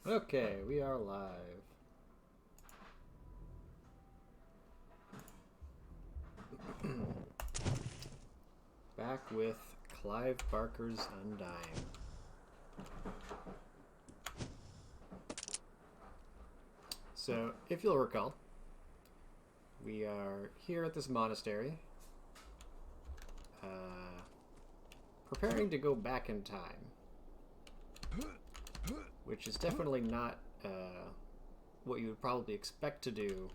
Okay, we are live. Back with Clive Barker's Undying. So, if you'll recall, we are here at this monastery, preparing to go back in time, which is definitely not what you would probably expect to do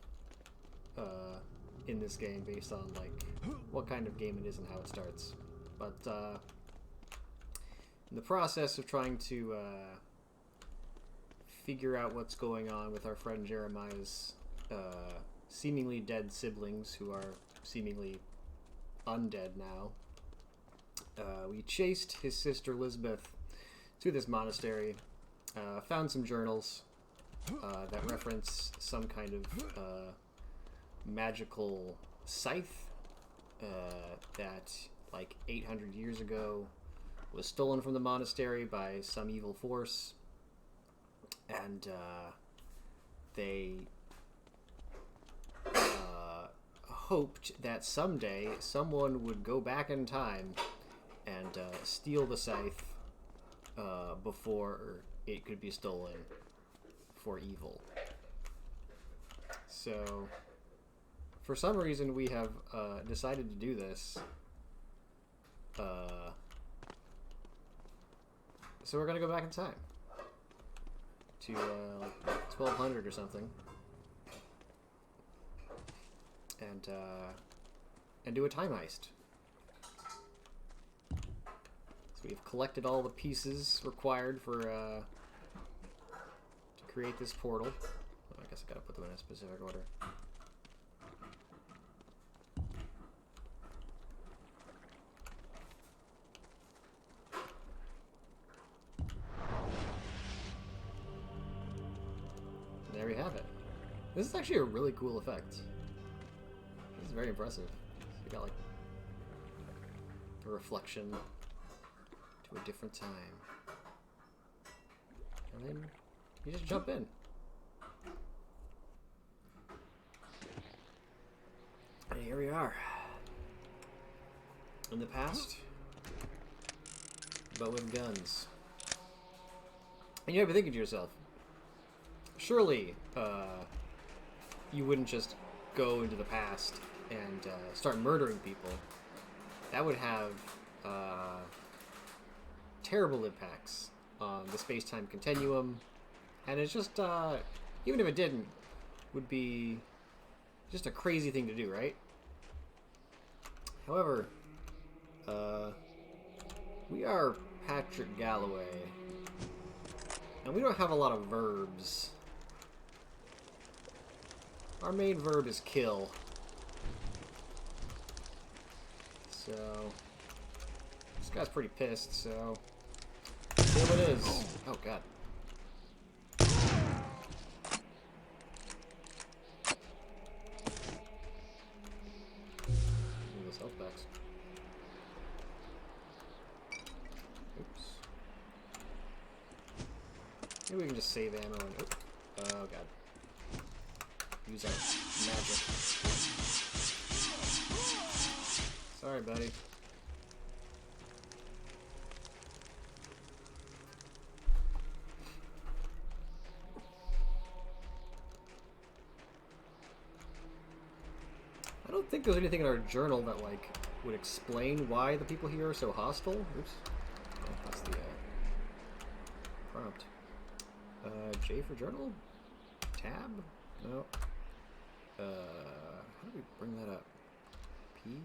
in this game based on like what kind of game it is and how it starts. But in the process of trying to figure out what's going on with our friend Jeremiah's seemingly dead siblings, who are seemingly undead now, we chased his sister Elizabeth to this monastery, found some journals that reference some kind of magical scythe that, like 800 years ago, was stolen from the monastery by some evil force, and they hoped that someday someone would go back in time and steal the scythe before it could be stolen for evil. So, for some reason, we have decided to do this. So we're gonna go back in time to like 1200 or something, and do a time heist. So we've collected all the pieces required for to create this portal. Oh, I guess I gotta put them in a specific order. There we have it. This is actually a really cool effect. This is very impressive. So you got like a reflection to a different time. And then you just jump in. And here we are. In the past, but with guns. And you might be thinking to yourself, surely you wouldn't just go into the past and start murdering people. That would have terrible impacts on the space-time continuum, and it's just, even if it didn't, would be just a crazy thing to do, right? However, we are Patrick Galloway, and we don't have a lot of verbs. Our main verb is kill. So, this guy's pretty pissed, so kill it is. Oh god. Those health packs. Oops. Maybe we can just save ammo and oh god. Use our magic. Sorry, buddy. I don't think there's anything in our journal that, like, would explain why the people here are so hostile. Oops. Oh, that's the prompt. J for journal? Tab? No. How do we bring that up? P?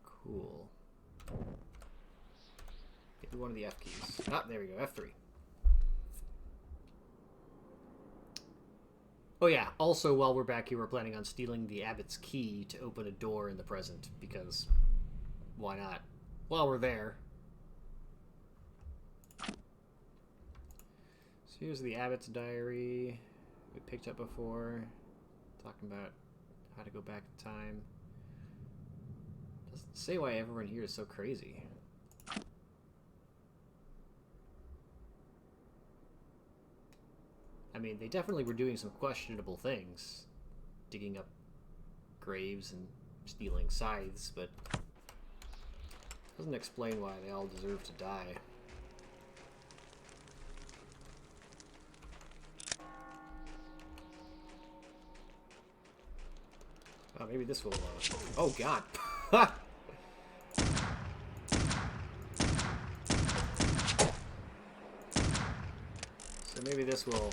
Cool. Maybe one of the F keys. Ah, there we go, F3. Oh yeah, also while we're back here, we're planning on stealing the abbot's key to open a door in the present, because why not? While we're there. So here's the abbot's diary we picked up before, talking about how to go back in time. Say why everyone here is so crazy. I mean, they definitely were doing some questionable things. Digging up graves and stealing scythes, but doesn't explain why they all deserve to die. Oh, maybe this will... Oh, God! So maybe this will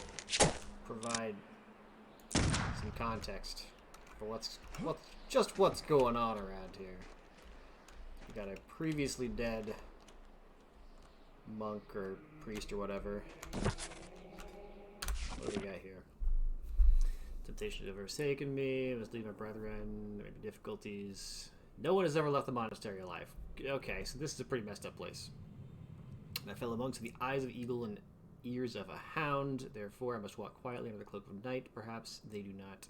provide some context for what's going on around here. We got a previously dead monk or priest or whatever. What do we got here? Temptation have forsaken me. I must leave my brethren. Maybe difficulties. No one has ever left the monastery alive. Okay, so this is a pretty messed up place. My fellow monks have the eyes of eagle and ears of a hound. Therefore, I must walk quietly under the cloak of night. Perhaps they do not.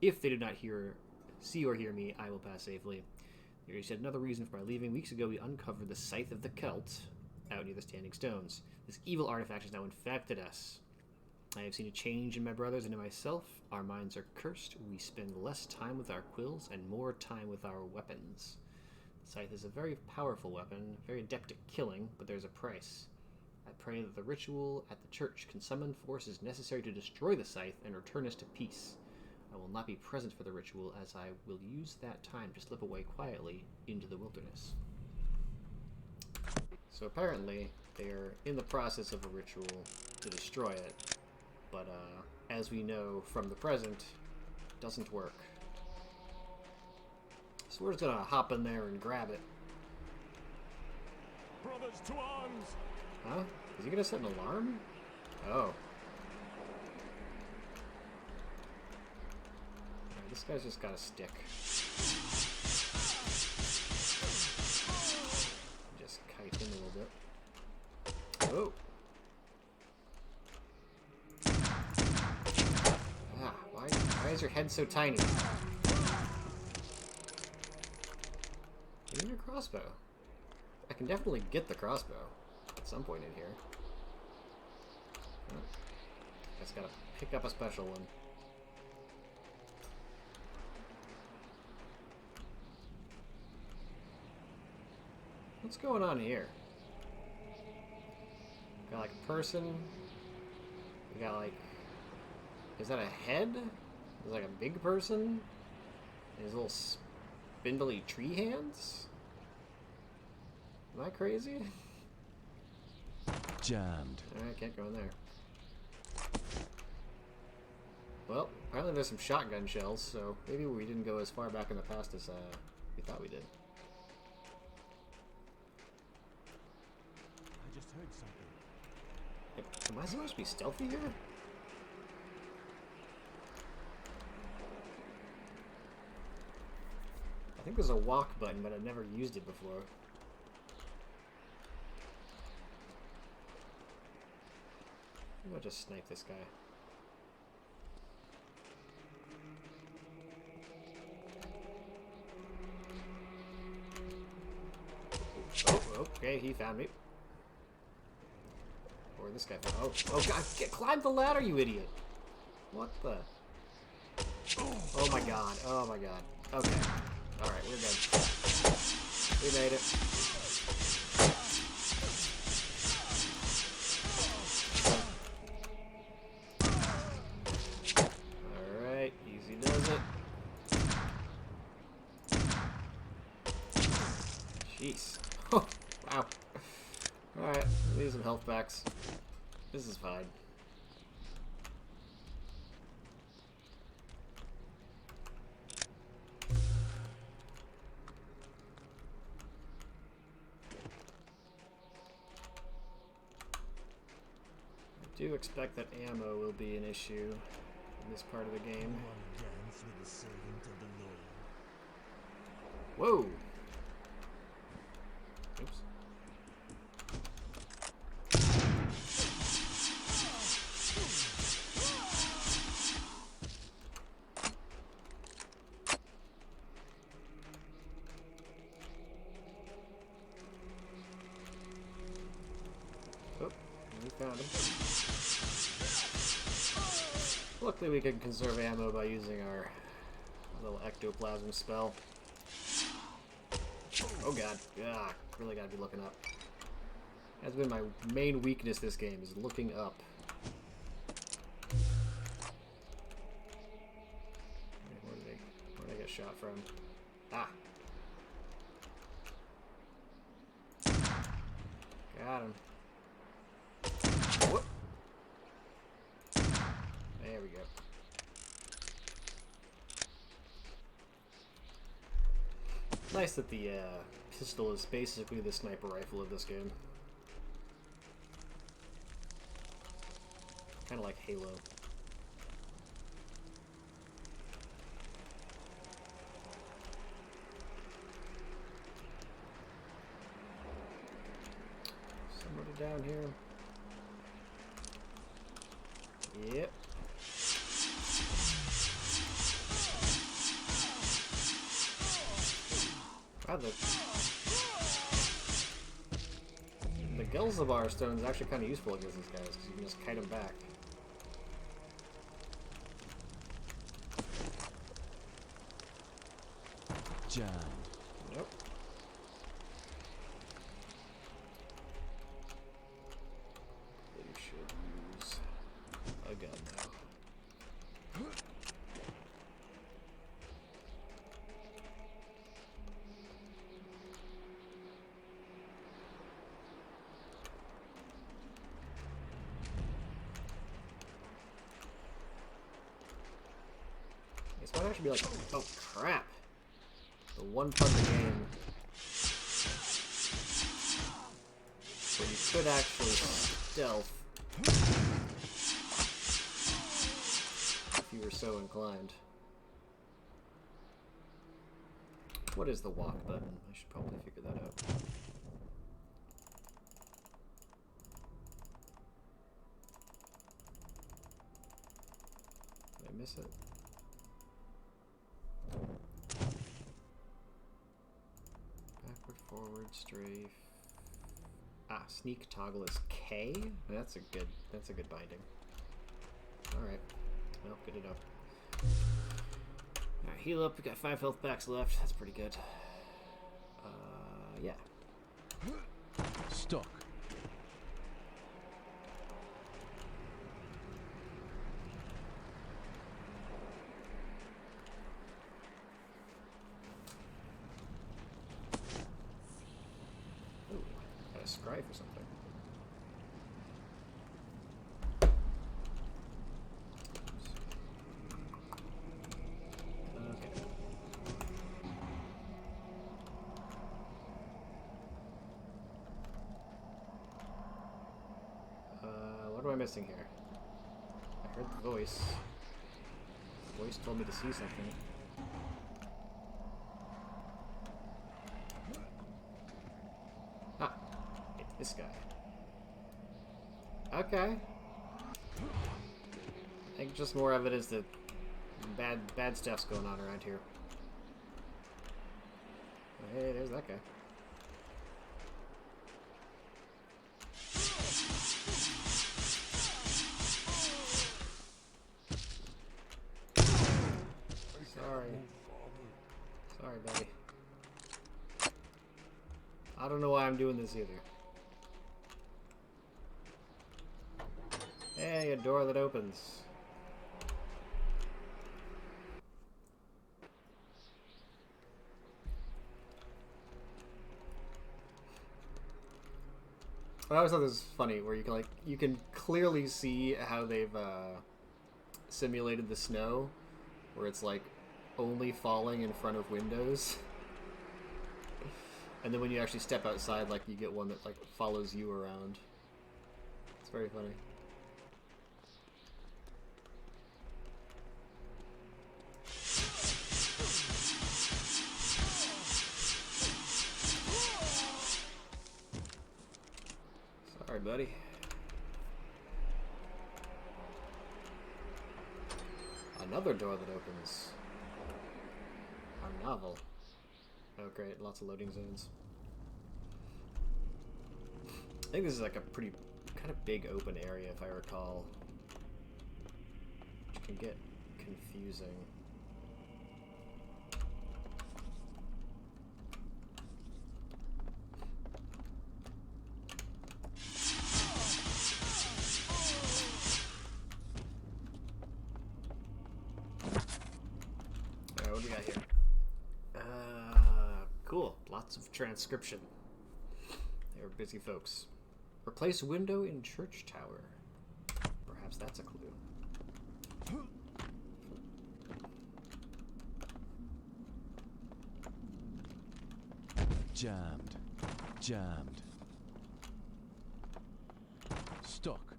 If they do not see or hear me, I will pass safely. There is yet another reason for my leaving. Weeks ago, we uncovered the Scythe of the Celt out near the Standing Stones. This evil artifact has now infected us. I have seen a change in my brothers and in myself. Our minds are cursed. We spend less time with our quills and more time with our weapons. The scythe is a very powerful weapon, very adept at killing, but there's a price. I pray that the ritual at the church can summon forces necessary to destroy the scythe and return us to peace. I will not be present for the ritual, as I will use that time to slip away quietly into the wilderness. So apparently, they're in the process of a ritual to destroy it. But, as we know from the present, it doesn't work. So we're just gonna hop in there and grab it. Brothers to arms! Huh? Is he gonna set an alarm? Oh. Alright, this guy's just got a stick. Just kite him a little bit. Oh! Why is your head so tiny? Give me your crossbow. I can definitely get the crossbow at some point in here. Oh, I just gotta pick up a special one. What's going on here? Got like a person. We got like... Is that a head? Is like a big person? And his little spindly tree hands? Am I crazy? Jammed. Alright, can't go in there. Well, apparently there's some shotgun shells, so maybe we didn't go as far back in the past as we thought we did. I just heard something. Am I supposed to be stealthy here? I think there's a walk button, but I've never used it before. Maybe I'll just snipe this guy. Oh, okay, he found me. Or this guy found... Oh, God, climb the ladder, you idiot! What the... Oh my god, oh my god. Okay. Alright, we're good. We made it. Alright, easy does it. Jeez. Oh, wow. Alright, leave some health packs. This is fine. I do expect that ammo will be an issue in this part of the game. Whoa! Oops. We found him. Luckily we can conserve ammo by using our little ectoplasm spell. Oh god. Ah, really gotta be looking up. That's been my main weakness this game, is looking up. Where did I get shot from? Ah. Got him. Whoop. There we go. Nice that the pistol is basically the sniper rifle of this game. Kind of like Halo. Somebody down here. Yep. Wow, the Gelzabar stone is actually kind of useful against these guys because you can just kite them back. Jam. Yep. You should use a gun now. This might actually be like, oh crap! The one part of the game where you could actually stealth if you were so inclined. What is the walk button? I should probably figure that out. Did I miss it? Backward, forward, strafe. Ah, sneak toggle is K? That's a good binding. Alright. Well, good to know. Alright, heal up. We got 5 health packs left. That's pretty good. Yeah. Stock. Ooh, got a scribe or something. Okay. What am I missing here? I heard the voice. The voice told me to see something. Ah, this guy. Okay. I think just more evidence that bad stuff's going on around here. Hey, there's that guy. Sorry, buddy. I don't know why I'm doing this either. Hey, a door that opens. I always thought this was funny, where you can clearly see how they've simulated the snow, where it's like only falling in front of windows, and then when you actually step outside, like you get one that like follows you around. It's very funny. Sorry, buddy. Another door that opens. Our novel. Oh great, lots of loading zones. I think this is like a pretty kind of big open area, if I recall, which can get confusing. Alright, what do we got here? Cool. Lots of transcription. They were busy folks. Replace window in church tower. Perhaps that's a clue. Jammed. Jammed. Stuck.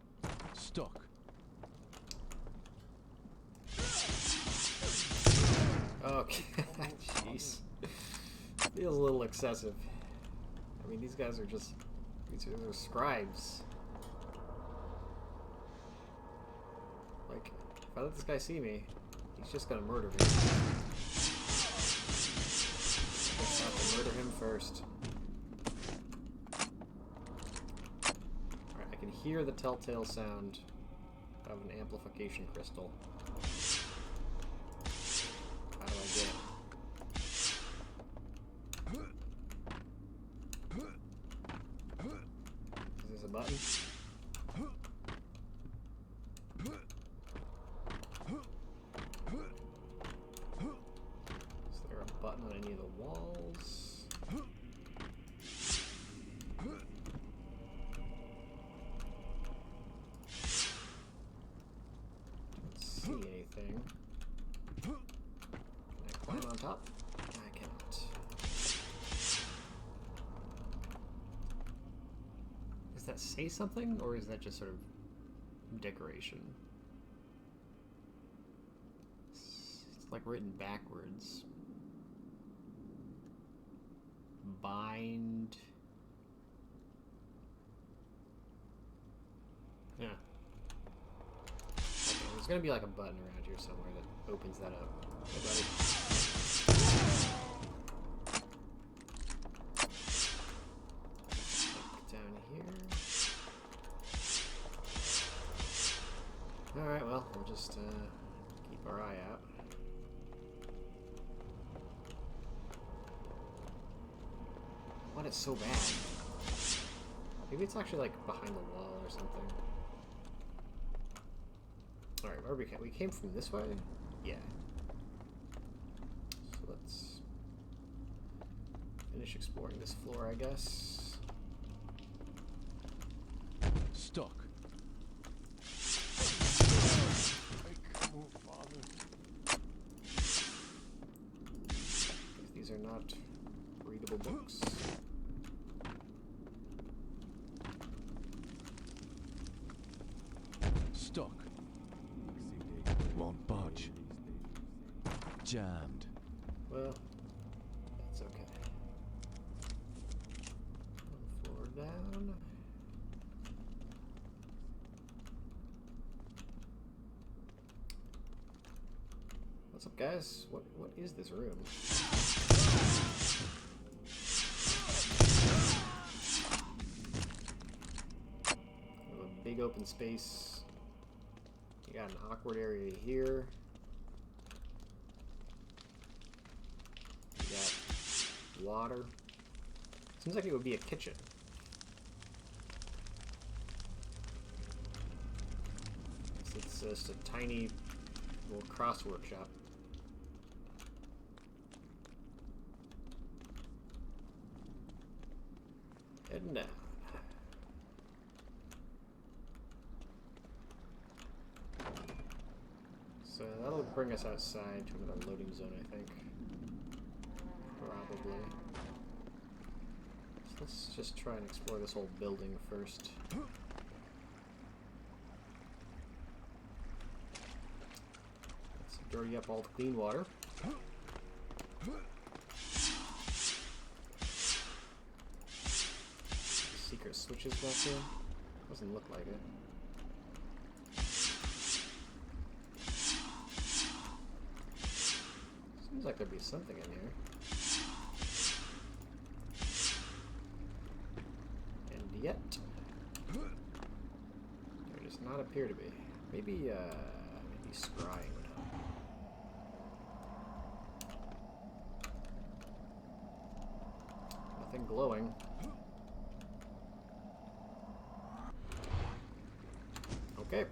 Stuck. Okay. Jeez. Feels a little excessive. I mean, these guys are just... These are scribes. Like, if I let this guy see me, he's just gonna murder me. I guess I have to murder him first. Alright, I can hear the telltale sound of an amplification crystal. How do I get it? Is this a button? Is there a button on any of the walls? Don't see anything. Can I climb on top? I cannot. Does that say something, or is that just sort of decoration? It's like written backwards. Bind. Yeah. Okay, there's gonna be like a button around here somewhere that opens that up. Hey, buddy. Down here. Alright, well, we'll just keep our eye out. What is so bad? Maybe it's actually like behind the wall or something. Alright, where we came from this way? Yeah. So let's finish exploring this floor, I guess. Stuck. Come on, father. These are not readable books. Stuck. Won't budge. Jammed. Well, that's okay. One floor down. What's up, guys? What is this room? We have a big open space. You got an awkward area here. You got water. Seems like it would be a kitchen. It's just a tiny little cross workshop. Heading down. So that'll bring us outside to another loading zone, I think. Probably. So let's just try and explore this whole building first. Let's dirty up all the clean water. Secret switches back there? Doesn't look like it. Seems like there'd be something in here. And yet... not appear to be. Maybe scrying would help. Nothing glowing. Okay.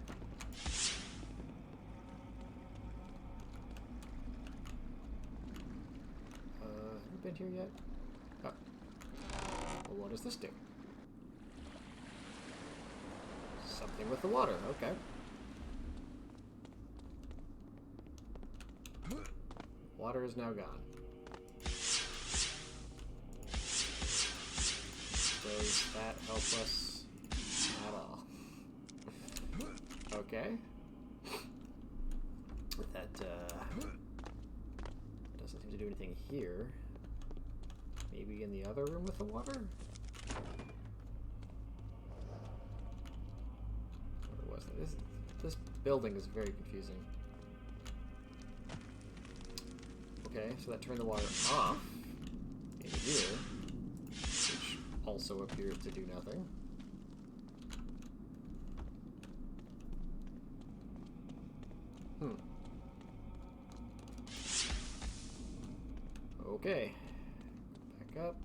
Have you been here yet? Oh. Well, what does this do? Something with the water, okay. Water is now gone. Does that help us at all? Okay. That doesn't seem to do anything here. Maybe in the other room with the water? What was that? This building is very confusing. Okay, so that turned the water off in here, which also appears to do nothing. Okay. Back up.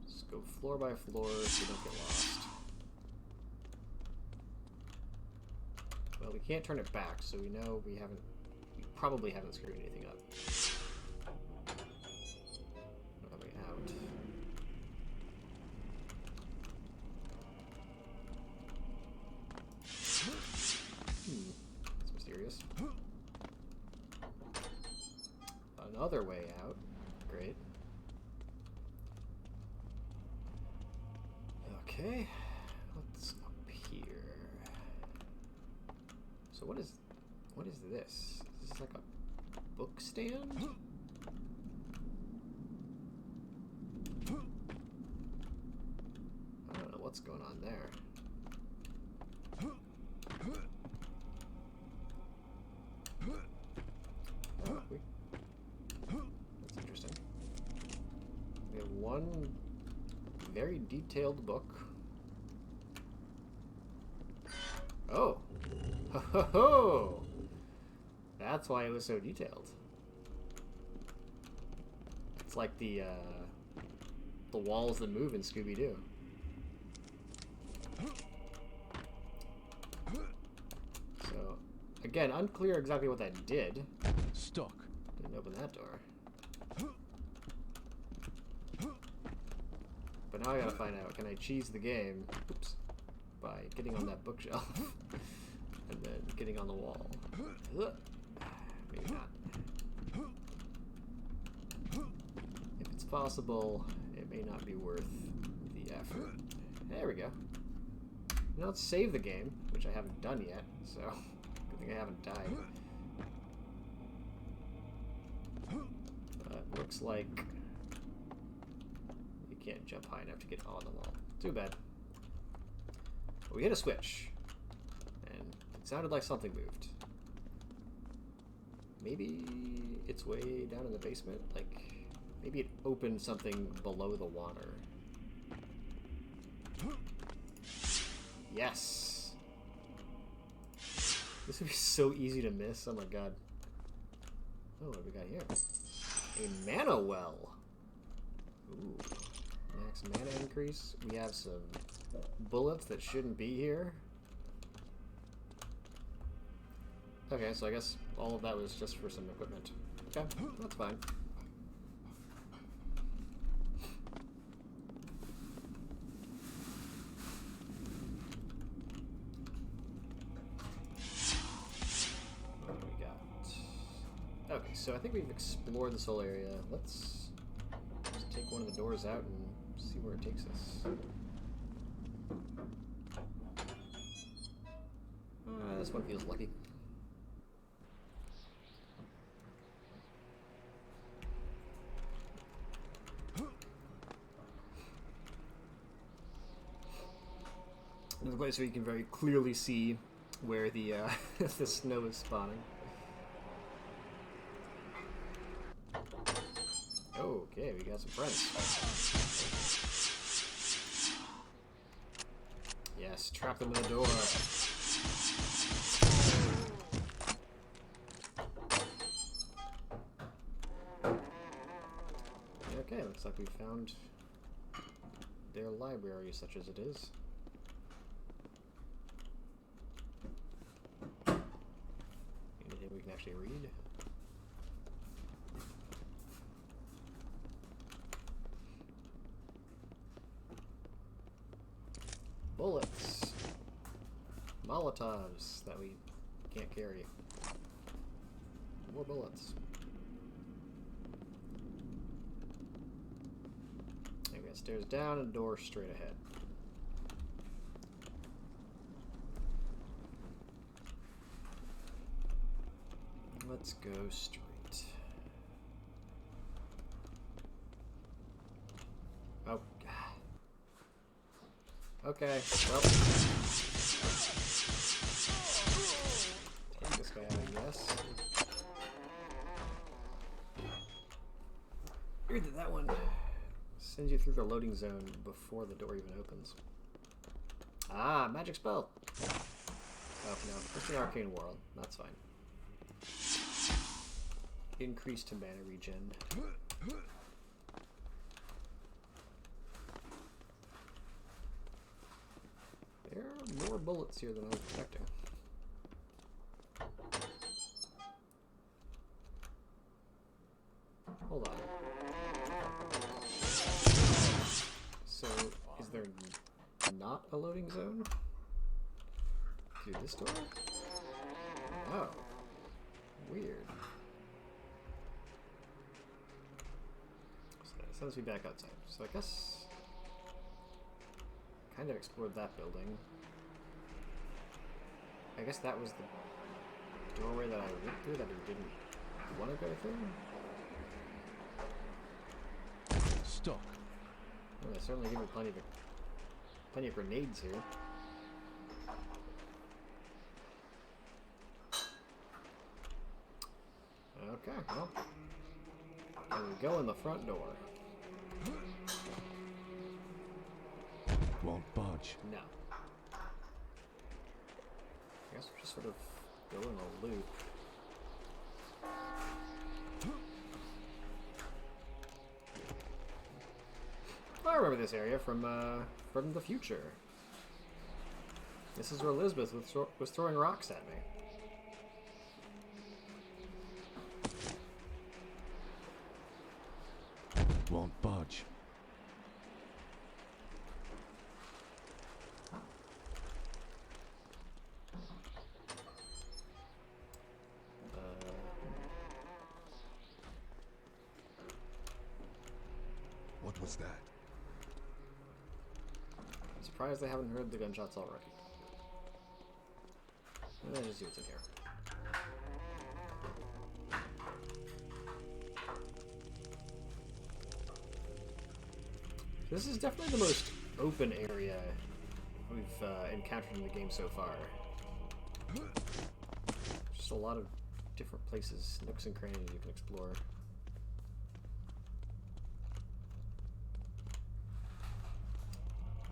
Just go floor by floor so you don't get lost. Well, we can't turn it back, so we know we probably haven't screwed anything up. Coming out. That's mysterious. Another way out. Great. Okay. What's up here? So what is this? Is this like a book stand? I don't know what's going on there. That's interesting. We have one very detailed book. Oh! Ho ho ho! That's why it was so detailed. It's like the walls that move in Scooby-Doo. So, again, unclear exactly what that did. Stuck. Didn't open that door. But now I gotta find out, can I cheese the game, oops, by getting on that bookshelf and then getting on the wall? Maybe not. If it's possible, it may not be worth the effort. There we go. Now let's save the game, which I haven't done yet, so good thing I haven't died. But looks like you can't jump high enough to get on the wall. Too bad. But we hit a switch, and it sounded like something moved. Maybe it's way down in the basement? Like, maybe it opened something below the water. Yes! This would be so easy to miss. Oh my god. Oh, what do we got here? A mana well. Ooh. Max mana increase. We have some bullets that shouldn't be here. Okay, so I guess all of that was just for some equipment. Okay, that's fine. What do we got? Okay, so I think we've explored this whole area. Let's just take one of the doors out and see where it takes us. This one feels lucky. There's a place where you can very clearly see where the the snow is spawning. Okay, we got some friends. Yes, trap them in the door. Okay, looks like we found their library, such as it is. Anything we can actually read? Bullets. Molotovs that we can't carry. More bullets. Okay, we got stairs down and door straight ahead. Let's go straight. Oh, God. Okay, well. Take this guy out, I guess. Weird that that one sends you through the loading zone before the door even opens. Ah, magic spell! Oh, no. It's an arcane world. That's fine. Increase to mana regen. There are more bullets here than I was expecting. Hold on. So, is there not a loading zone? Through this door? Oh. Weird. So that sends me back outside. So I guess kind of explored that building. I guess that was the doorway that I went through that I didn't want to go through. Stock. Well, they certainly give me plenty of grenades here. Okay, well, can we go in the front door? Won't budge. No. I guess we'll just sort of go in a loop. I remember this area from the future. This is where Elizabeth was throwing rocks at me. Won't budge. What was that? I'm surprised they haven't heard the gunshots already. Let's just see what's in here. This is definitely the most open area we've encountered in the game so far. Just a lot of different places, nooks and crannies you can explore.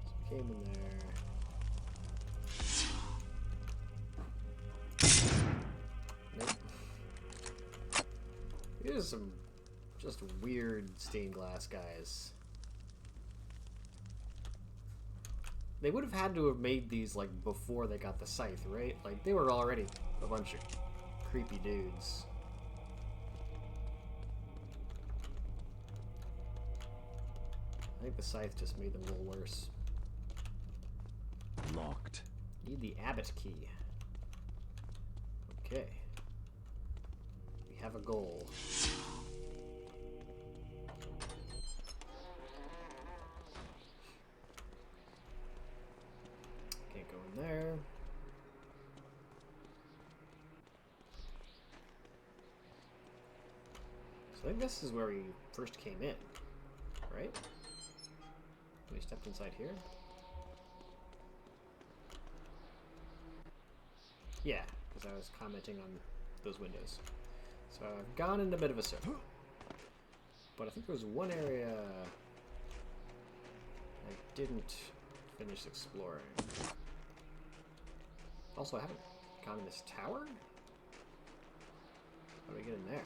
So we came in there. Nope. These are some just weird stained glass guys. They would have had to have made these, like, before they got the scythe, right? Like, they were already a bunch of creepy dudes. I think the scythe just made them a little worse. Locked. Need the abbot key. Okay. We have a goal. Can't go in there. So I think this is where we first came in, right? We stepped inside here? Yeah, because I was commenting on those windows. So I've gone in a bit of a circle. But I think there was one area I didn't finish exploring. Also, I haven't gone in this tower? How do we get in there?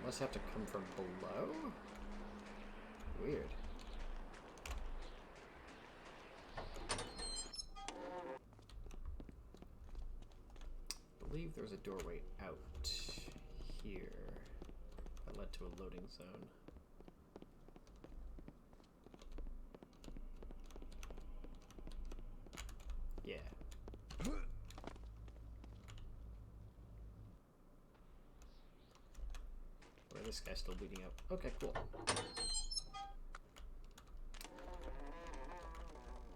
Must have to come from below? Weird. I believe there's a doorway out here that led to a loading zone. Yeah. Where this guy's still bleeding out. Okay, cool.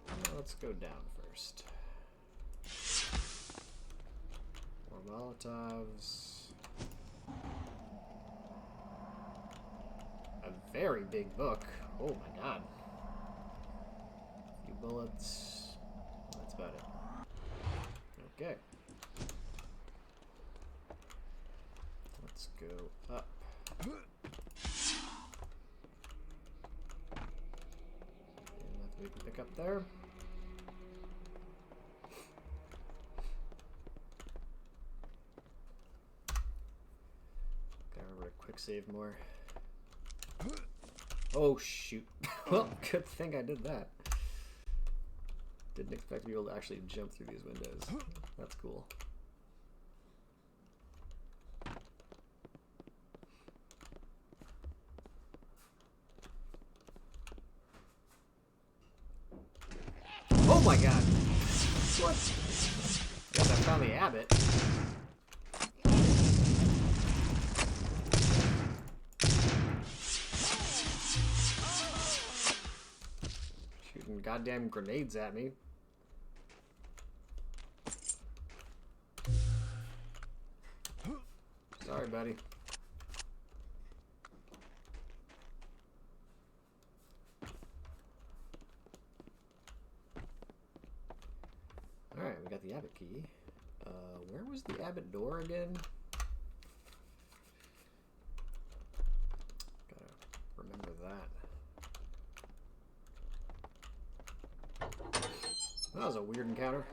Now let's go down first. More Molotovs. A very big book. Oh my god. A few bullets. That's about it. Okay. Let's go up. And nothing we can pick up there. Gotta remember to quick save more. Oh shoot. Well, good thing I did that. Didn't expect to be able to actually jump through these windows. That's cool. Oh my god! What? I guess I found the abbot. Shooting goddamn grenades at me. Sorry, buddy. Alright, we got the abbot key. Where was the abbot door again? Gotta remember that. That was a weird encounter.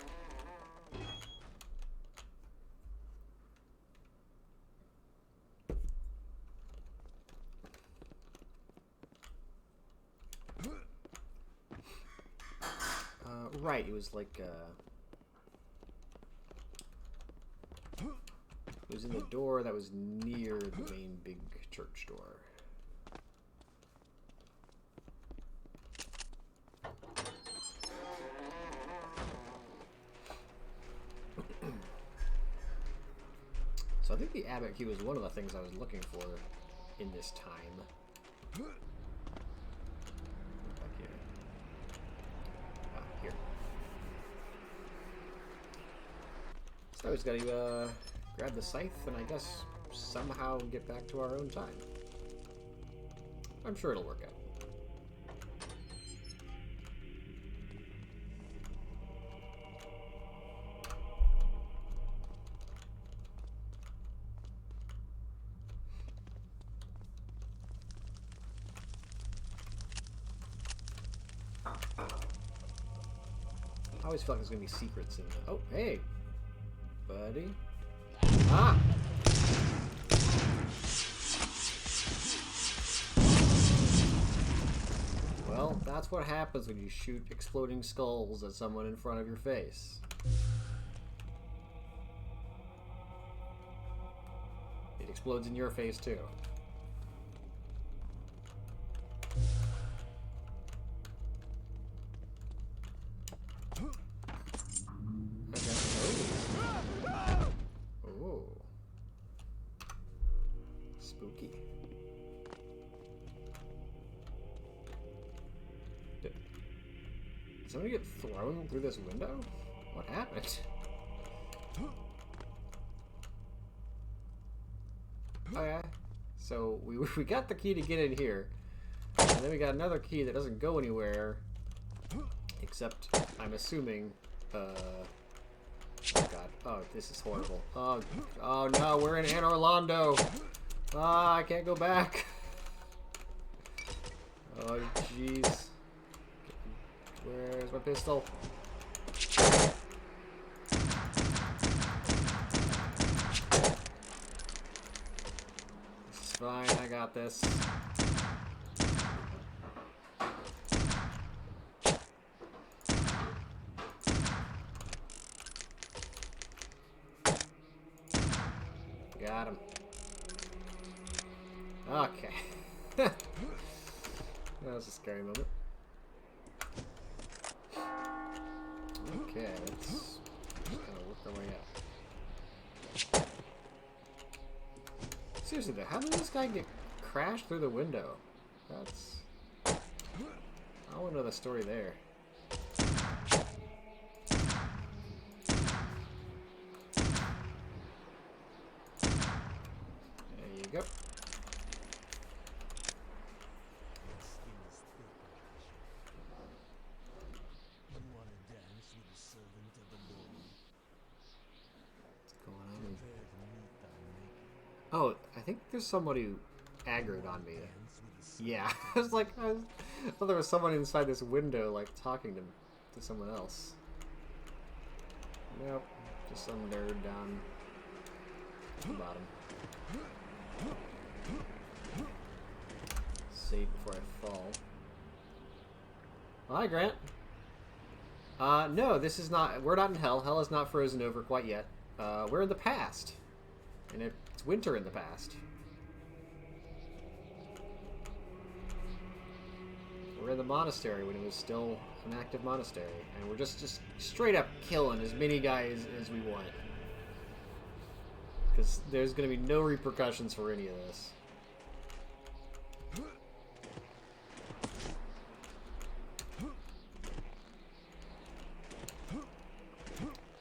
Right, it was like, it was in the door that was near the main big church door. So I think the abbot key was one of the things I was looking for in this time. Back here. Here. So I just gotta grab the scythe and I guess somehow get back to our own time. I'm sure it'll work out. I always feel like there's gonna be secrets in the... Oh, hey, buddy. Ah! Well, that's what happens when you shoot exploding skulls at someone in front of your face. It explodes in your face, too. Spooky. Did somebody get thrown through this window? What happened? Oh yeah. So we got the key to get in here, and then we got another key that doesn't go anywhere, except I'm assuming. Oh god. Oh, this is horrible. Oh no, we're in Anne Orlando. Ah, I can't go back. Oh, jeez. Where's my pistol? This is fine, I got this. Got him. Okay. That was a scary moment. Okay, let's just kind of work our way up. Seriously though, how did this guy get crashed through the window? That's... I want to know the story there. There you go. Oh, I think there's somebody who aggroed on me. Yeah, I was like, I thought there was someone inside this window, like, talking to someone else. Nope, just some nerd down at the bottom. Save before I fall. Well, hi, Grant. No, this is not, we're not in hell. Hell is not frozen over quite yet. We're in the past. And it's winter in the past. We're in the monastery when it was still an active monastery. And we're just straight up killing as many guys as we want. Because there's going to be no repercussions for any of this.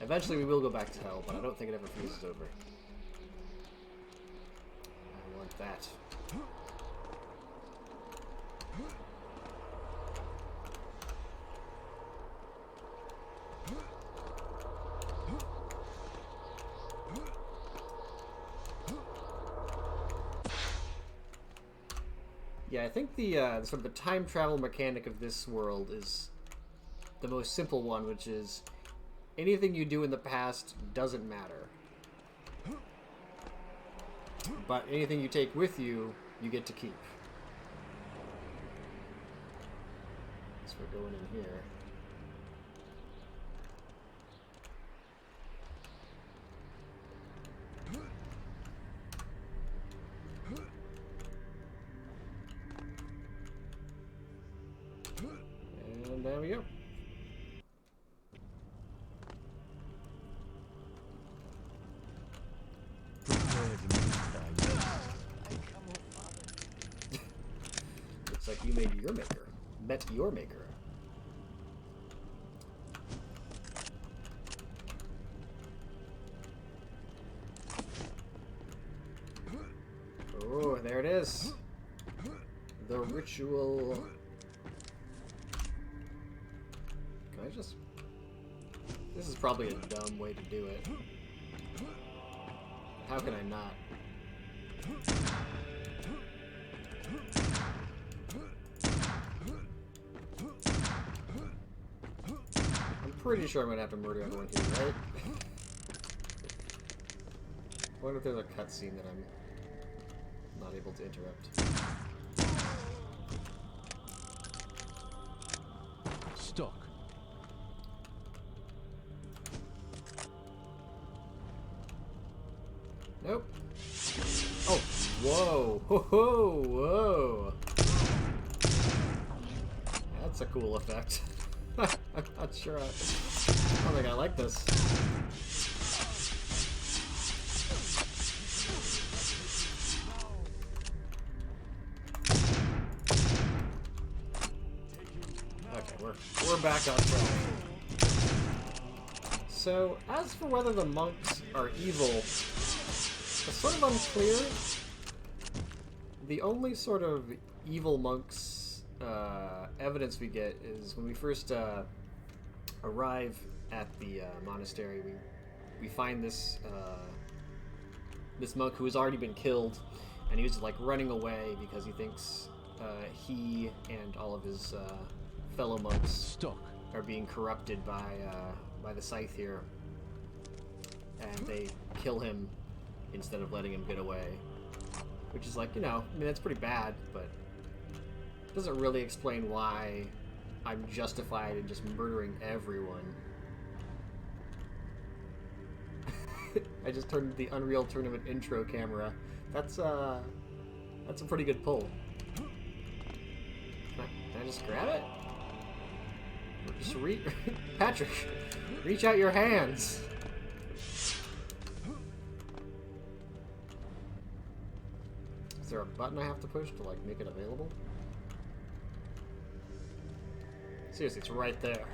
Eventually we will go back to hell, but I don't think it ever freezes over. I want that. Yeah, I think the sort of the time travel mechanic of this world is the most simple one, which is anything you do in the past doesn't matter. But anything you take with you, you get to keep. So we're going in here. And there we go. Looks like you made your maker. Met your maker. Oh, there it is. The ritual. Can I just... This is probably a dumb way to do it. How can I not? I'm pretty sure I'm gonna have to murder everyone here, right? I wonder if there's a cutscene that I'm not able to interrupt. Stock. Nope. Oh, whoa, whoa, whoa. That's a cool effect. I'm not sure. I don't think I like this. Okay, we're back on track. So, as for whether the monks are evil, it's sort of unclear. The only sort of evil monks evidence we get is when we first arrive at the monastery. We find this this monk who has already been killed, and he was like running away because he thinks he and all of his fellow monks Stock. are being corrupted by the scythe here, and they kill him instead of letting him get away, which is like, you know, I mean, that's pretty bad, but it doesn't really explain why I'm justified in just murdering everyone. I just turned the Unreal Tournament intro camera. That's a pretty good pull. Can I just grab it? Or just Patrick, reach out your hands. Is there a button I have to push to, like, make it available? Seriously, it's right there.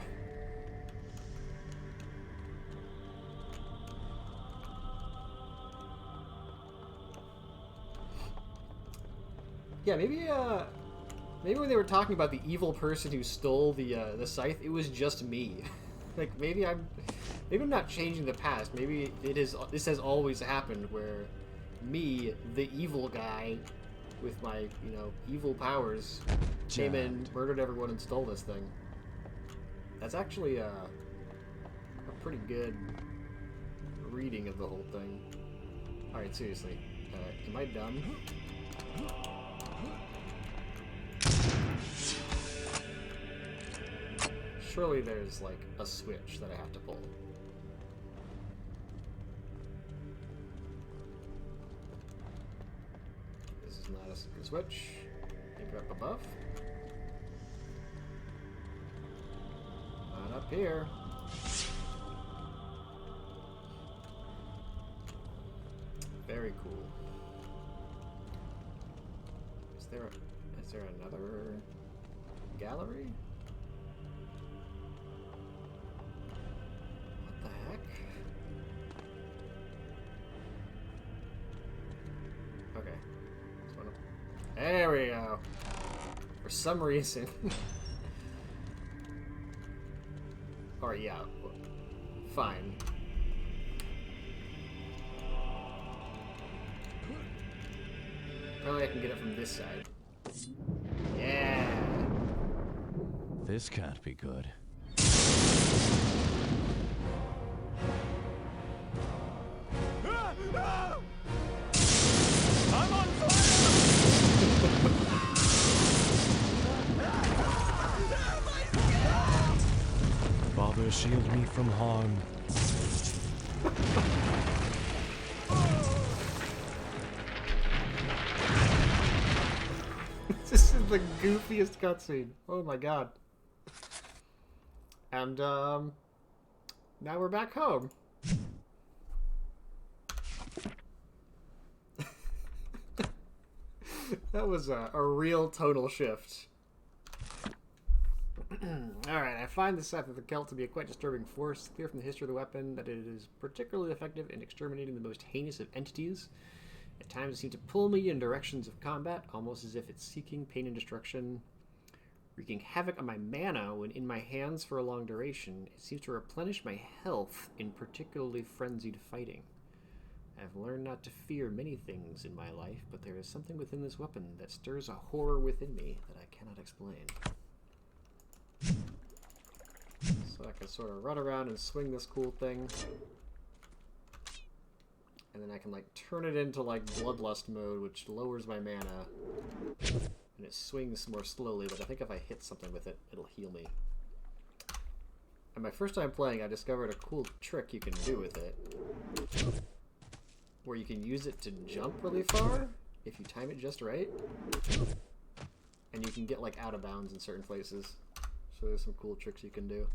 Yeah, maybe when they were talking about the evil person who stole the scythe, it was just me. Like, maybe I'm not changing the past. Maybe this has always happened, where me, the evil guy with my, you know, evil powers, came in, murdered everyone, and stole this thing. That's actually a pretty good reading of the whole thing. Alright, seriously. Am I dumb? Surely there's, like, a switch that I have to pull. This is not a switch. Maybe up above? Not up here. Very cool. Is there another gallery? What the heck? Okay. There we go. For some reason. Or yeah. Fine. Apparently I can get it from this side. Yeah! This can't be good. I'm on fire! Father, shield me from harm. This is the goofiest cutscene. Oh my god. And, now we're back home. That was a real tonal shift. Alright, I find the scythe of the Celt to be a quite disturbing force. Clear from the history of the weapon that it is particularly effective in exterminating the most heinous of entities. At times it seems to pull me in directions of combat, almost as if it's seeking pain and destruction, wreaking havoc on my mana when in my hands for a long duration. It seems to replenish my health in particularly frenzied fighting. I've learned not to fear many things in my life, but there is something within this weapon that stirs a horror within me that I cannot explain. So I can sort of run around and swing this cool thing. And then I can, like, turn it into, like, Bloodlust mode, which lowers my mana. And it swings more slowly, but I think if I hit something with it, it'll heal me. And my first time playing, I discovered a cool trick you can do with it. Where you can use it to jump really far, if you time it just right. And you can get, like, out of bounds in certain places. So there's some cool tricks you can do.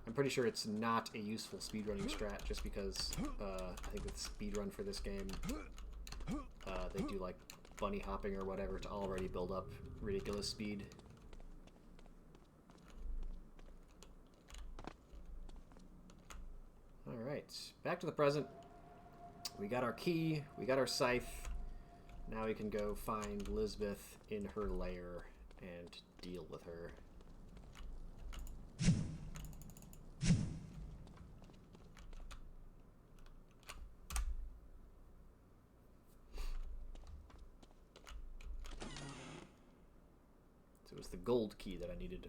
I'm pretty sure it's not a useful speedrunning strat, just because I think with speedrun for this game, they do like bunny hopping or whatever to already build up ridiculous speed. Alright, back to the present. We got our key, we got our scythe. Now we can go find Lisbeth in her lair and deal with her. the gold key that I needed.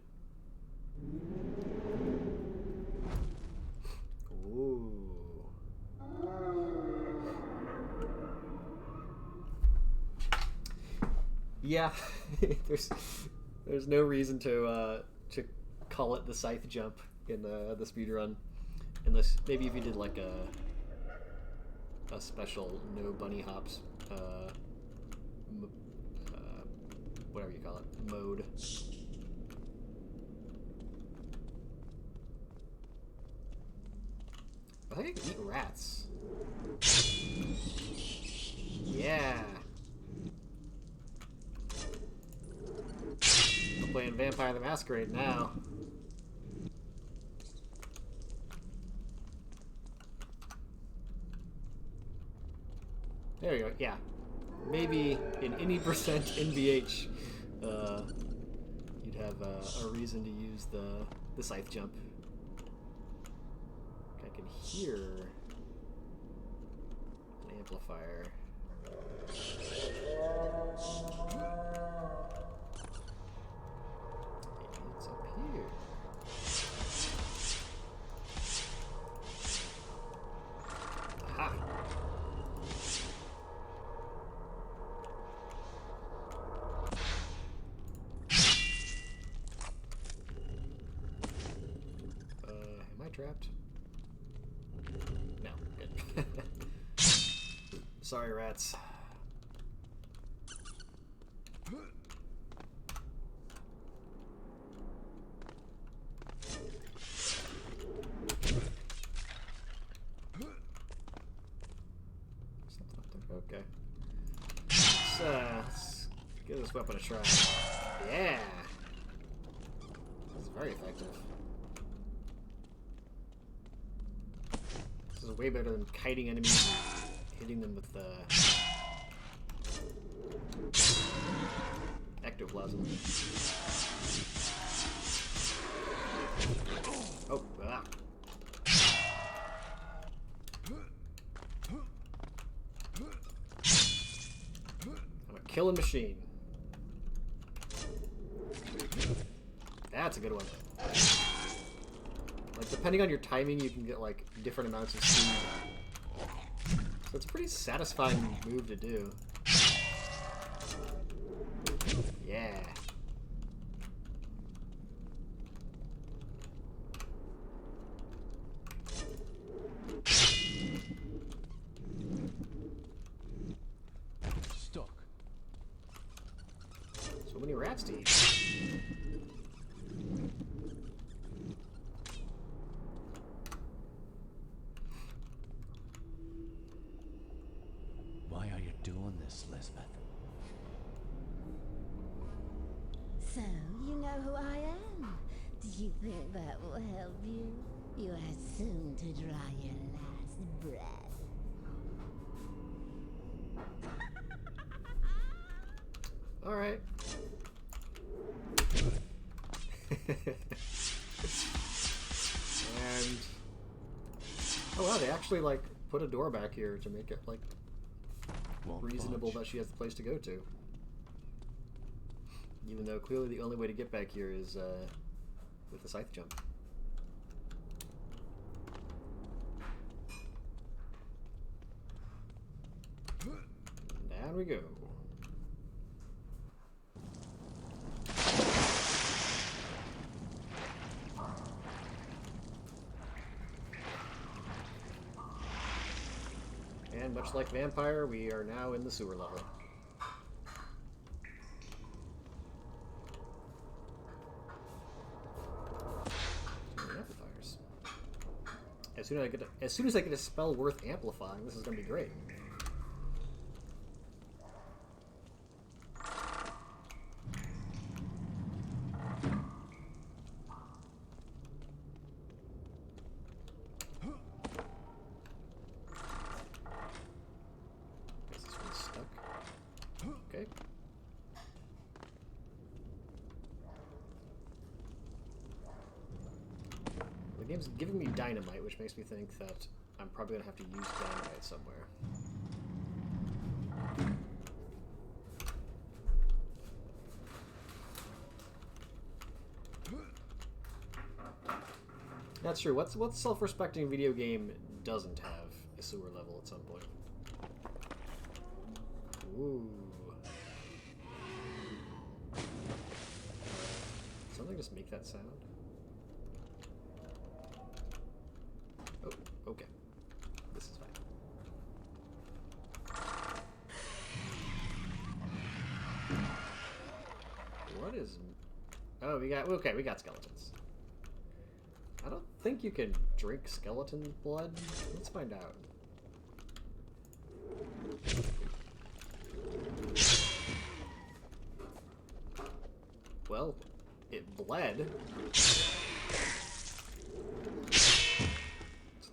Ooh. Yeah, there's no reason to call it the scythe jump in the speedrun, unless maybe if you did like a special no bunny hops, whatever you call it, mode. I think I can eat rats. Yeah. I'm playing Vampire the Masquerade now. There you go. Yeah. Maybe in any percent NVH, you'd have a reason to use the scythe jump. I can hear an amplifier. It's up here. Aha! Am I trapped? No, good. Sorry, rats. Okay. Let's give this weapon a try. Yeah! This is very effective. This is way better than kiting enemies and hitting them with the ectoplasm. Oh, ah. I'm a killing machine. That's a good one. Like, depending on your timing, you can get, like, different amounts of speed. So it's a pretty satisfying move to do. Yeah. Stuck. So many rats to eat. Why are you doing this, Lisbeth? So, you know who I am? Do you think that will help you? You are soon to draw your last breath. Alright. And... oh wow, they actually, like, put a door back here to make it, like, reasonable that she has the place to go to. Even though clearly the only way to get back here is with the scythe jump. Down we go. And much like Vampire, we are now in the sewer level. Amplifiers. As soon as I get a spell worth amplifying, this is going to be great. Okay. The game's giving me dynamite, which makes me think that I'm probably gonna have to use dynamite somewhere. That's true. What self-respecting video game doesn't have a sewer level at some point? Ooh. Something just make that sound? Oh, okay. This is fine. What is... Oh, we got skeletons. I don't think you can drink skeleton blood. Let's find out. Well, it bled. It's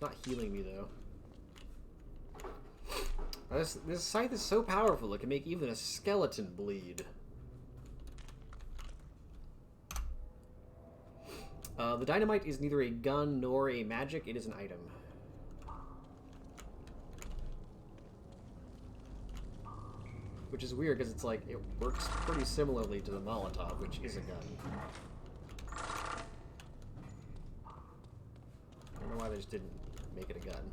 not healing me, though. This scythe is so powerful, it can make even a skeleton bleed. The dynamite is neither a gun nor a magic, it is an item. Which is weird, because it's like, it works pretty similarly to the Molotov, which is a gun. I don't know why they just didn't make it a gun.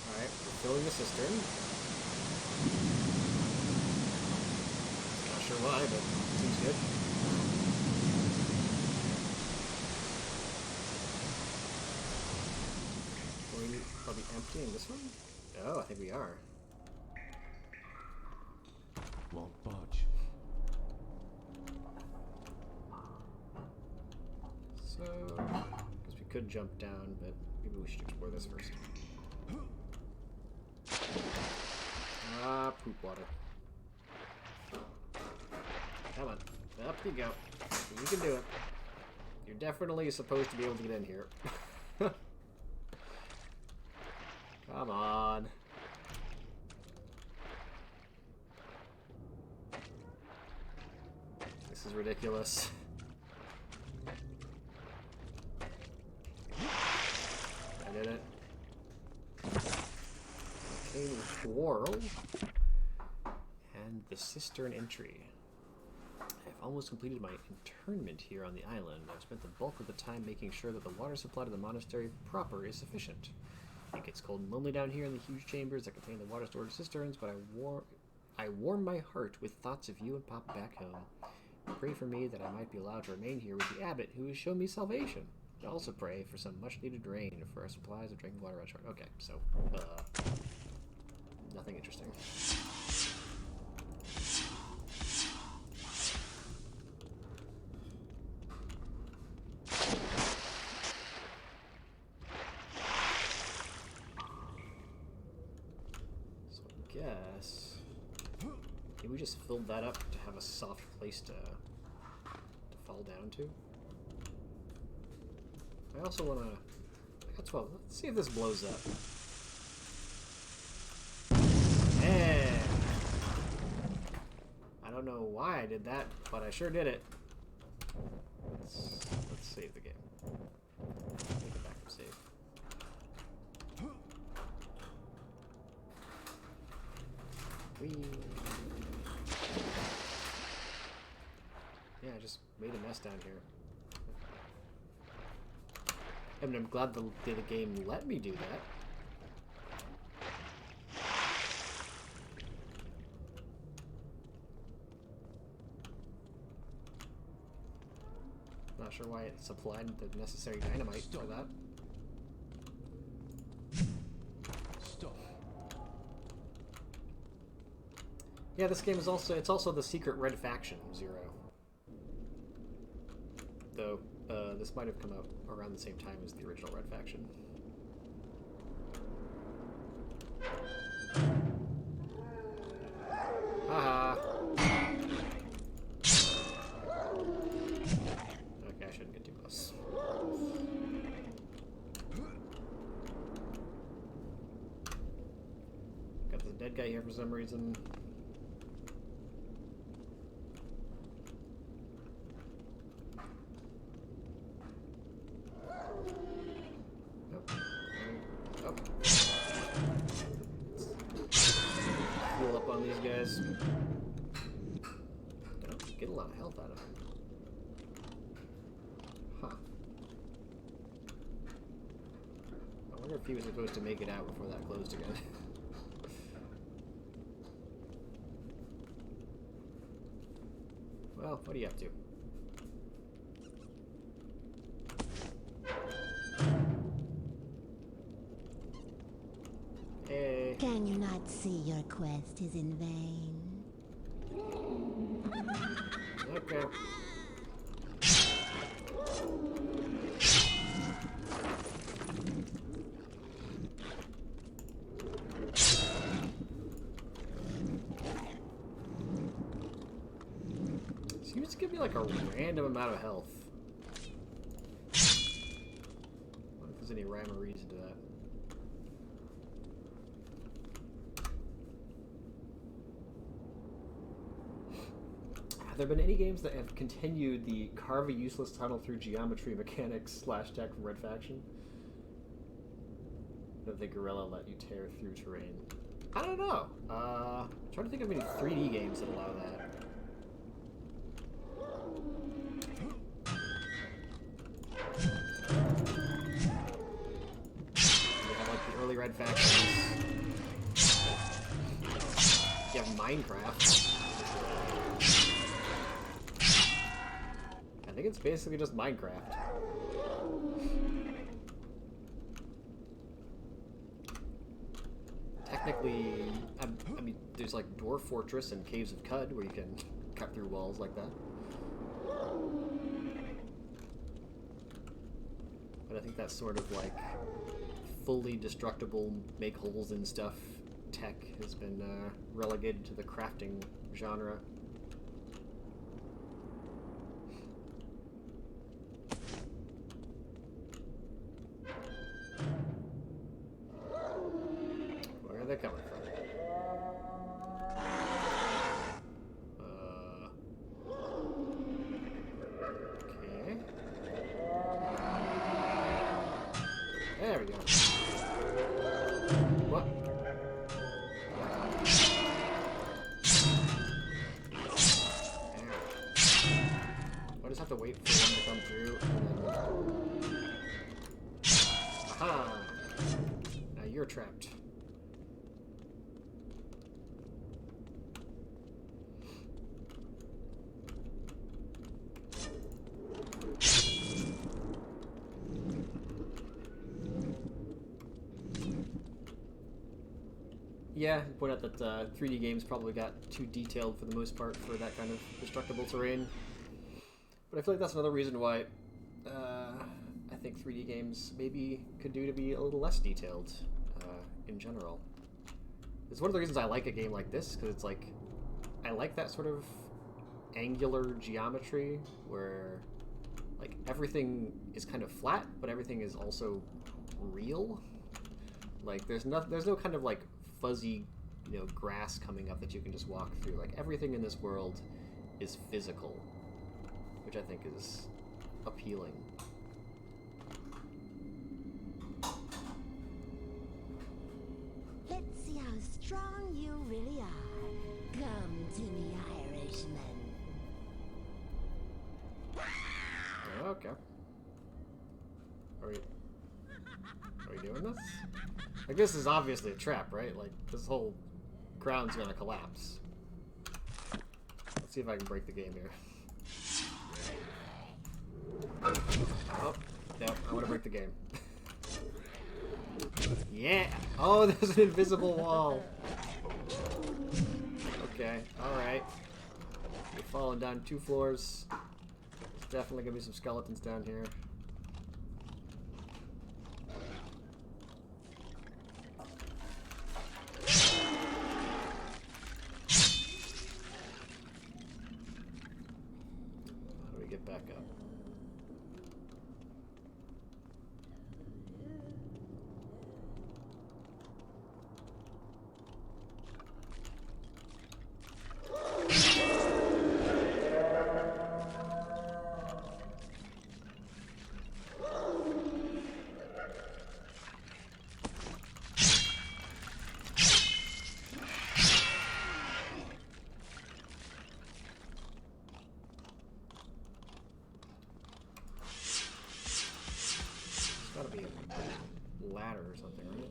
Alright, we're filling the cistern. Not sure why, but it seems good. Are we emptying this one? Oh, I think we are. Won't budge. So, I guess we could jump down, but maybe we should explore this first. Ah, poop water. Come on. Up you go. You can do it. You're definitely supposed to be able to get in here. Come on. This is ridiculous. I did it. Okay, quarrel. And the cistern entry. I've almost completed my internment here on the island. I've spent the bulk of the time making sure that the water supply to the monastery proper is sufficient. It gets cold and lonely down here in the huge chambers that contain the water storage cisterns, but I warm my heart with thoughts of you and Papa back home. Pray for me that I might be allowed to remain here with the abbot who has shown me salvation. And also pray for some much-needed rain for our supplies of drinking water run short. Okay, so, nothing interesting. Guess maybe we just filled that up to have a soft place to fall down to. I also want to. I got 12. Let's see if this blows up. And I don't know why I did that, but I sure did it. Let's save the game. Make a backup save. Yeah, I just made a mess down here. I mean, I'm glad the game let me do that. Not sure why it supplied the necessary dynamite for that. Yeah, this game is it's also the secret Red Faction, Zero. Though, this might have come out around the same time as the original Red Faction. Haha! Okay, I shouldn't get too close. Got this dead guy here for some reason. actually get a lot of health out of him. Huh. I wonder if he was supposed to make it out before that closed again. Well, what are you up to? Hey. Can you not see your quest is in vain? Okay. Seems to give me like a random amount of health. I wonder if there's any rhyme or reason to that. Have there been any games that have continued the carve a useless tunnel through geometry mechanics / tech from Red Faction? That the gorilla let you tear through terrain? I don't know. I'm trying to think of any 3D games that allow that. You have like the early Red Factions. You have Minecraft. I think it's basically just Minecraft. Technically, I mean, there's like Dwarf Fortress and Caves of Cud where you can cut through walls like that. But I think that's sort of like fully destructible, make holes in stuff tech has been relegated to the crafting genre. Where are they coming from? Okay. There we go. What? I just have to wait for them to come through and then... Aha! Now you're trapped. Yeah, point out that 3D games probably got too detailed for the most part for that kind of destructible terrain. But I feel like that's another reason why I think 3D games maybe could do to be a little less detailed in general. It's one of the reasons I like a game like this, because it's like, I like that sort of angular geometry where like everything is kind of flat, but everything is also real. Like there's no kind of like fuzzy, you know, grass coming up that you can just walk through. Like everything in this world is physical, which I think is appealing. Let's see how strong you really are. Come to me, Irishman. Okay. Are we doing this? Like, this is obviously a trap, right? Like, this whole ground's gonna collapse. Let's see if I can break the game here. Oh, no, I want to break the game. Yeah! Oh, there's an invisible wall! Okay, alright. We're falling down 2 floors. There's definitely gonna be some skeletons down here. How do we get back up? ladder or something, right?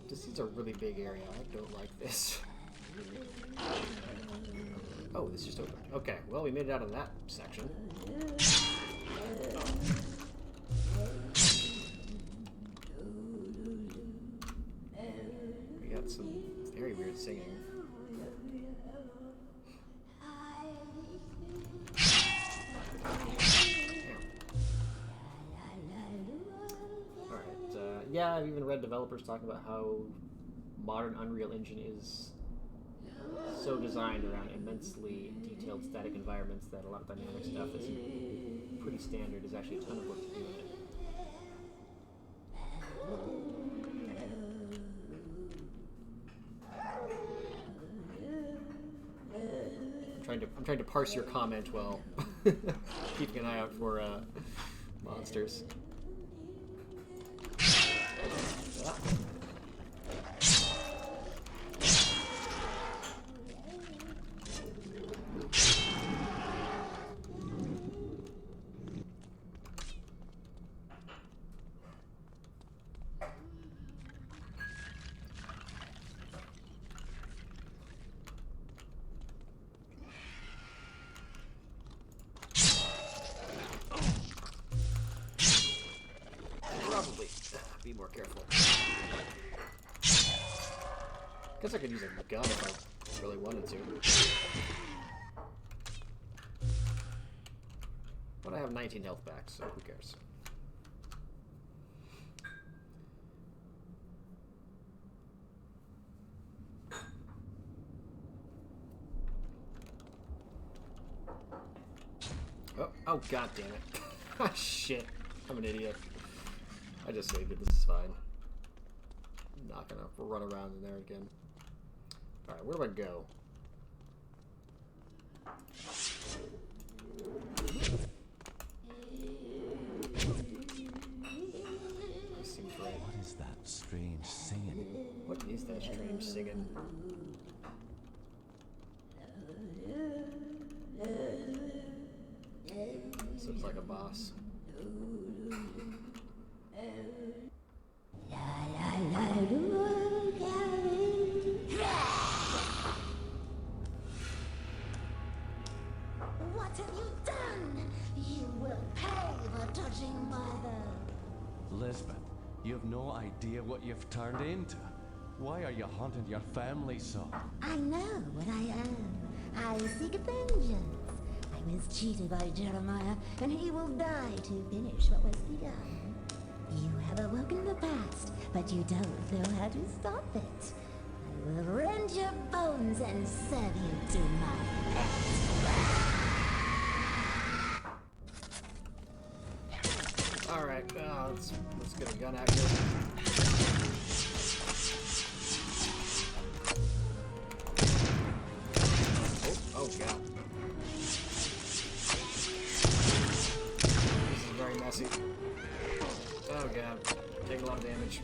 This is a really big area. I don't like this. Oh, this just opened. Okay, well, we made it out of that section. We got some very weird singing. Yeah, I've even read developers talking about how modern Unreal Engine is so designed around immensely detailed static environments that a lot of dynamic stuff that's pretty standard is actually a ton of work to do in it. I'm trying to parse your comment while keeping an eye out for monsters. Be more careful. Guess I could use a gun if I really wanted to. But I have 19 health back, so who cares? Oh god damn it. Ah shit. I'm an idiot. I just saved it, this is fine. I'm not gonna run around in there again. Alright, where do I go? This seems right. What is that strange singing? What is that strange singing? This looks like a boss. What have you done? You will pay for touching mother. Lisbeth, you have no idea what you've turned into. Why are you haunting your family so? I know what I am. I seek vengeance. I was cheated by Jeremiah, and he will die to finish what was begun. You have awoken the past, but you don't know how to stop it. I will rend your bones and serve you to my pet. Alright, let's get a gun out here. Oh god. This is very messy. Oh god. Taking a lot of damage.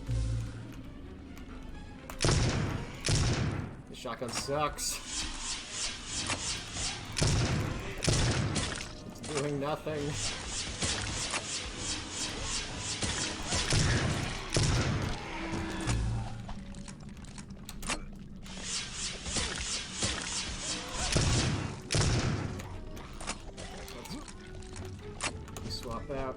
The shotgun sucks. It's doing nothing. Swap out.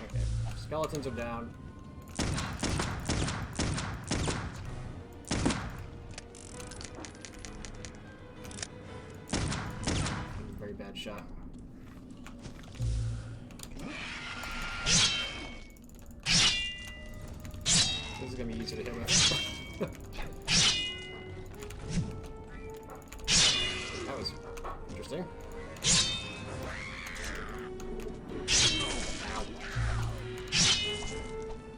Okay, skeletons are down. Very bad shot. This is gonna be easy to hit with. That was interesting. Ow.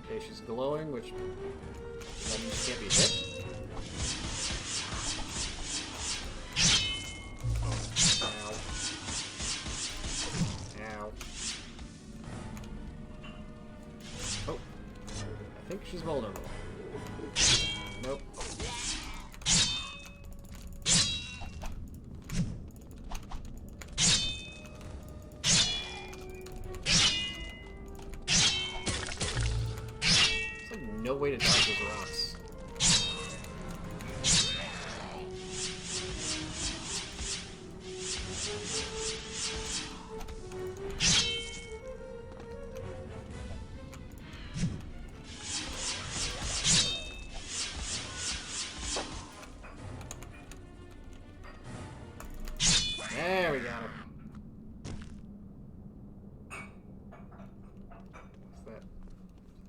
Okay, she's glowing, which means she can't be hit. Ow. Ow. she's vulnerable. Nope. There's like no way to dodge those rocks. There we got her.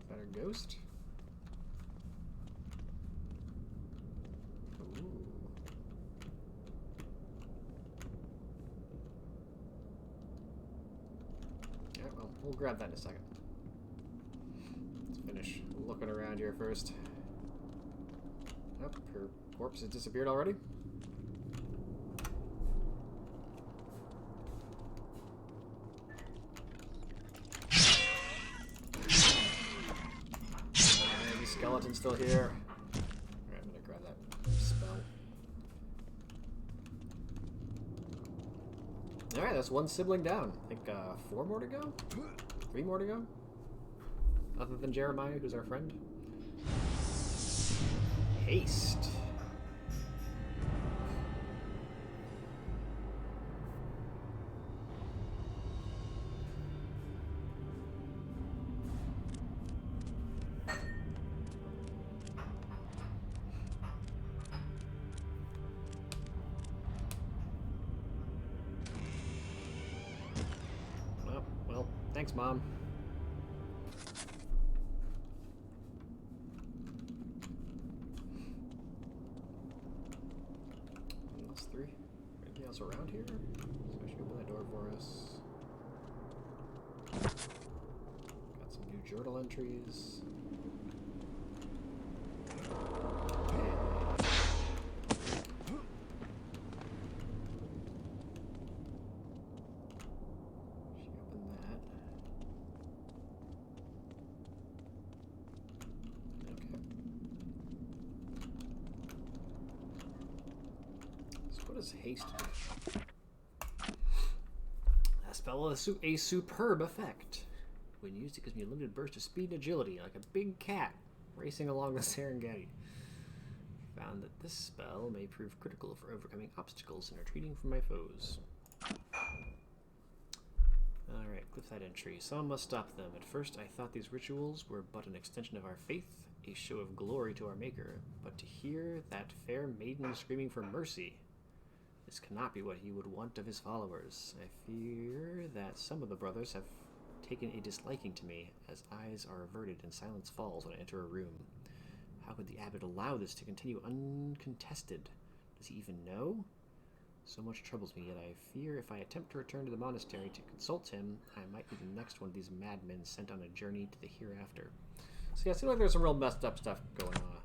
Is that a ghost? Ooh. Yeah, well, we'll grab that in a second. Let's finish looking around here first. Oh, her corpse has disappeared already. Skeleton's still here. Alright, I'm gonna grab that spell. Alright, that's one sibling down. I think 4 more to go? 3 more to go? Other than Jeremiah, who's our friend. Heist. Well, thanks, Mom. That's 3. Anything else around here? So I should open that door for us. Got some new journal entries. What does haste do? That spell has a superb effect. When used, it gives me a limited burst of speed and agility, like a big cat racing along the Serengeti. Found that this spell may prove critical for overcoming obstacles and retreating from my foes. Alright, cliff that entry. Someone must stop them. At first, I thought these rituals were but an extension of our faith, a show of glory to our Maker. But to hear that fair maiden screaming for mercy, this cannot be what he would want of his followers. I fear that some of the brothers have taken a disliking to me, as eyes are averted and silence falls when I enter a room. How could the abbot allow this to continue uncontested? Does he even know? So much troubles me, yet I fear if I attempt to return to the monastery to consult him, I might be the next one of these madmen sent on a journey to the hereafter. So yeah, it seems like there's some real messed up stuff going on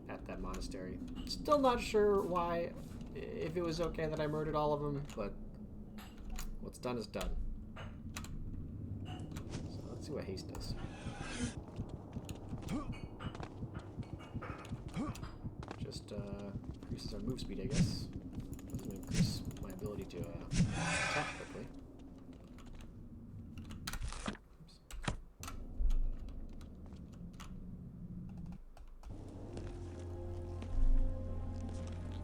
at that monastery. Still not sure why, if it was okay that I murdered all of them, but what's done is done. So let's see what haste does. Just increases our move speed, I guess. Doesn't increase my ability to attack quickly.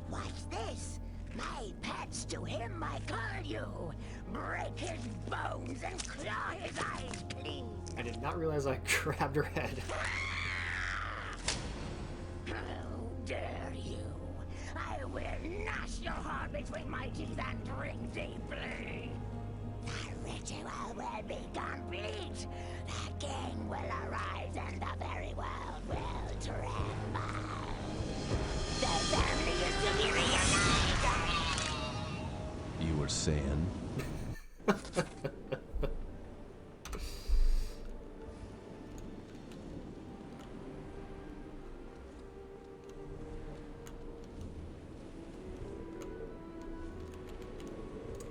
What's this? My pets, to him I call you. Break his bones and claw his eyes clean. I did not realize I grabbed her head. How dare you? I will gnash your heart between my teeth and drink deeply. The ritual will be complete. The king will arise and the very world will tremble. The family is to be reunited. You were saying?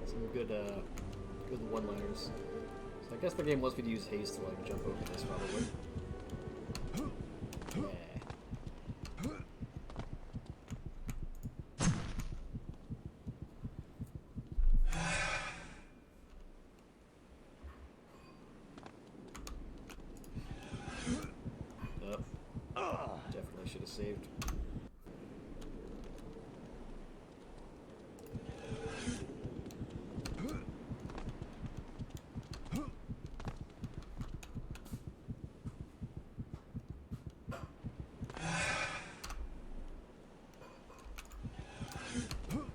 Some good one-liners. So I guess the game wants me to use haste to like jump over this probably. saved.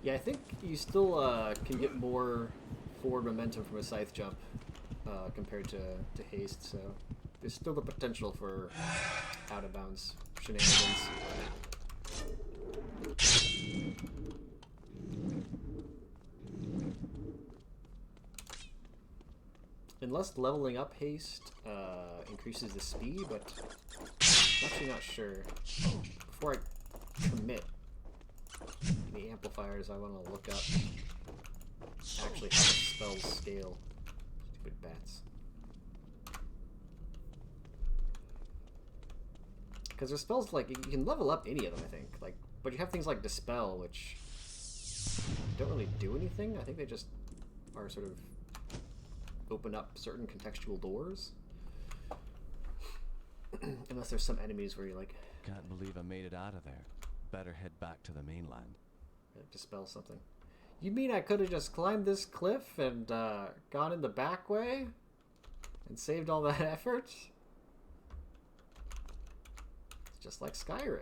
Yeah, I think you still can get more forward momentum from a scythe jump compared to haste, so there's still the potential for out of bounds shenanigans. Unless leveling up haste increases the speed, but I'm actually not sure. Before I commit the amplifiers, I want to look up actually how the spells scale. Stupid bats. Because there's spells like you can level up any of them, I think. Like, but you have things like Dispel, which don't really do anything. I think they just are sort of open up certain contextual doors. Unless there's some enemies where you're like, Can't believe I made it out of there. Better head back to the mainland. Dispel something. You mean I could have just climbed this cliff and gone in the back way and saved all that effort? It's just like Skyrim.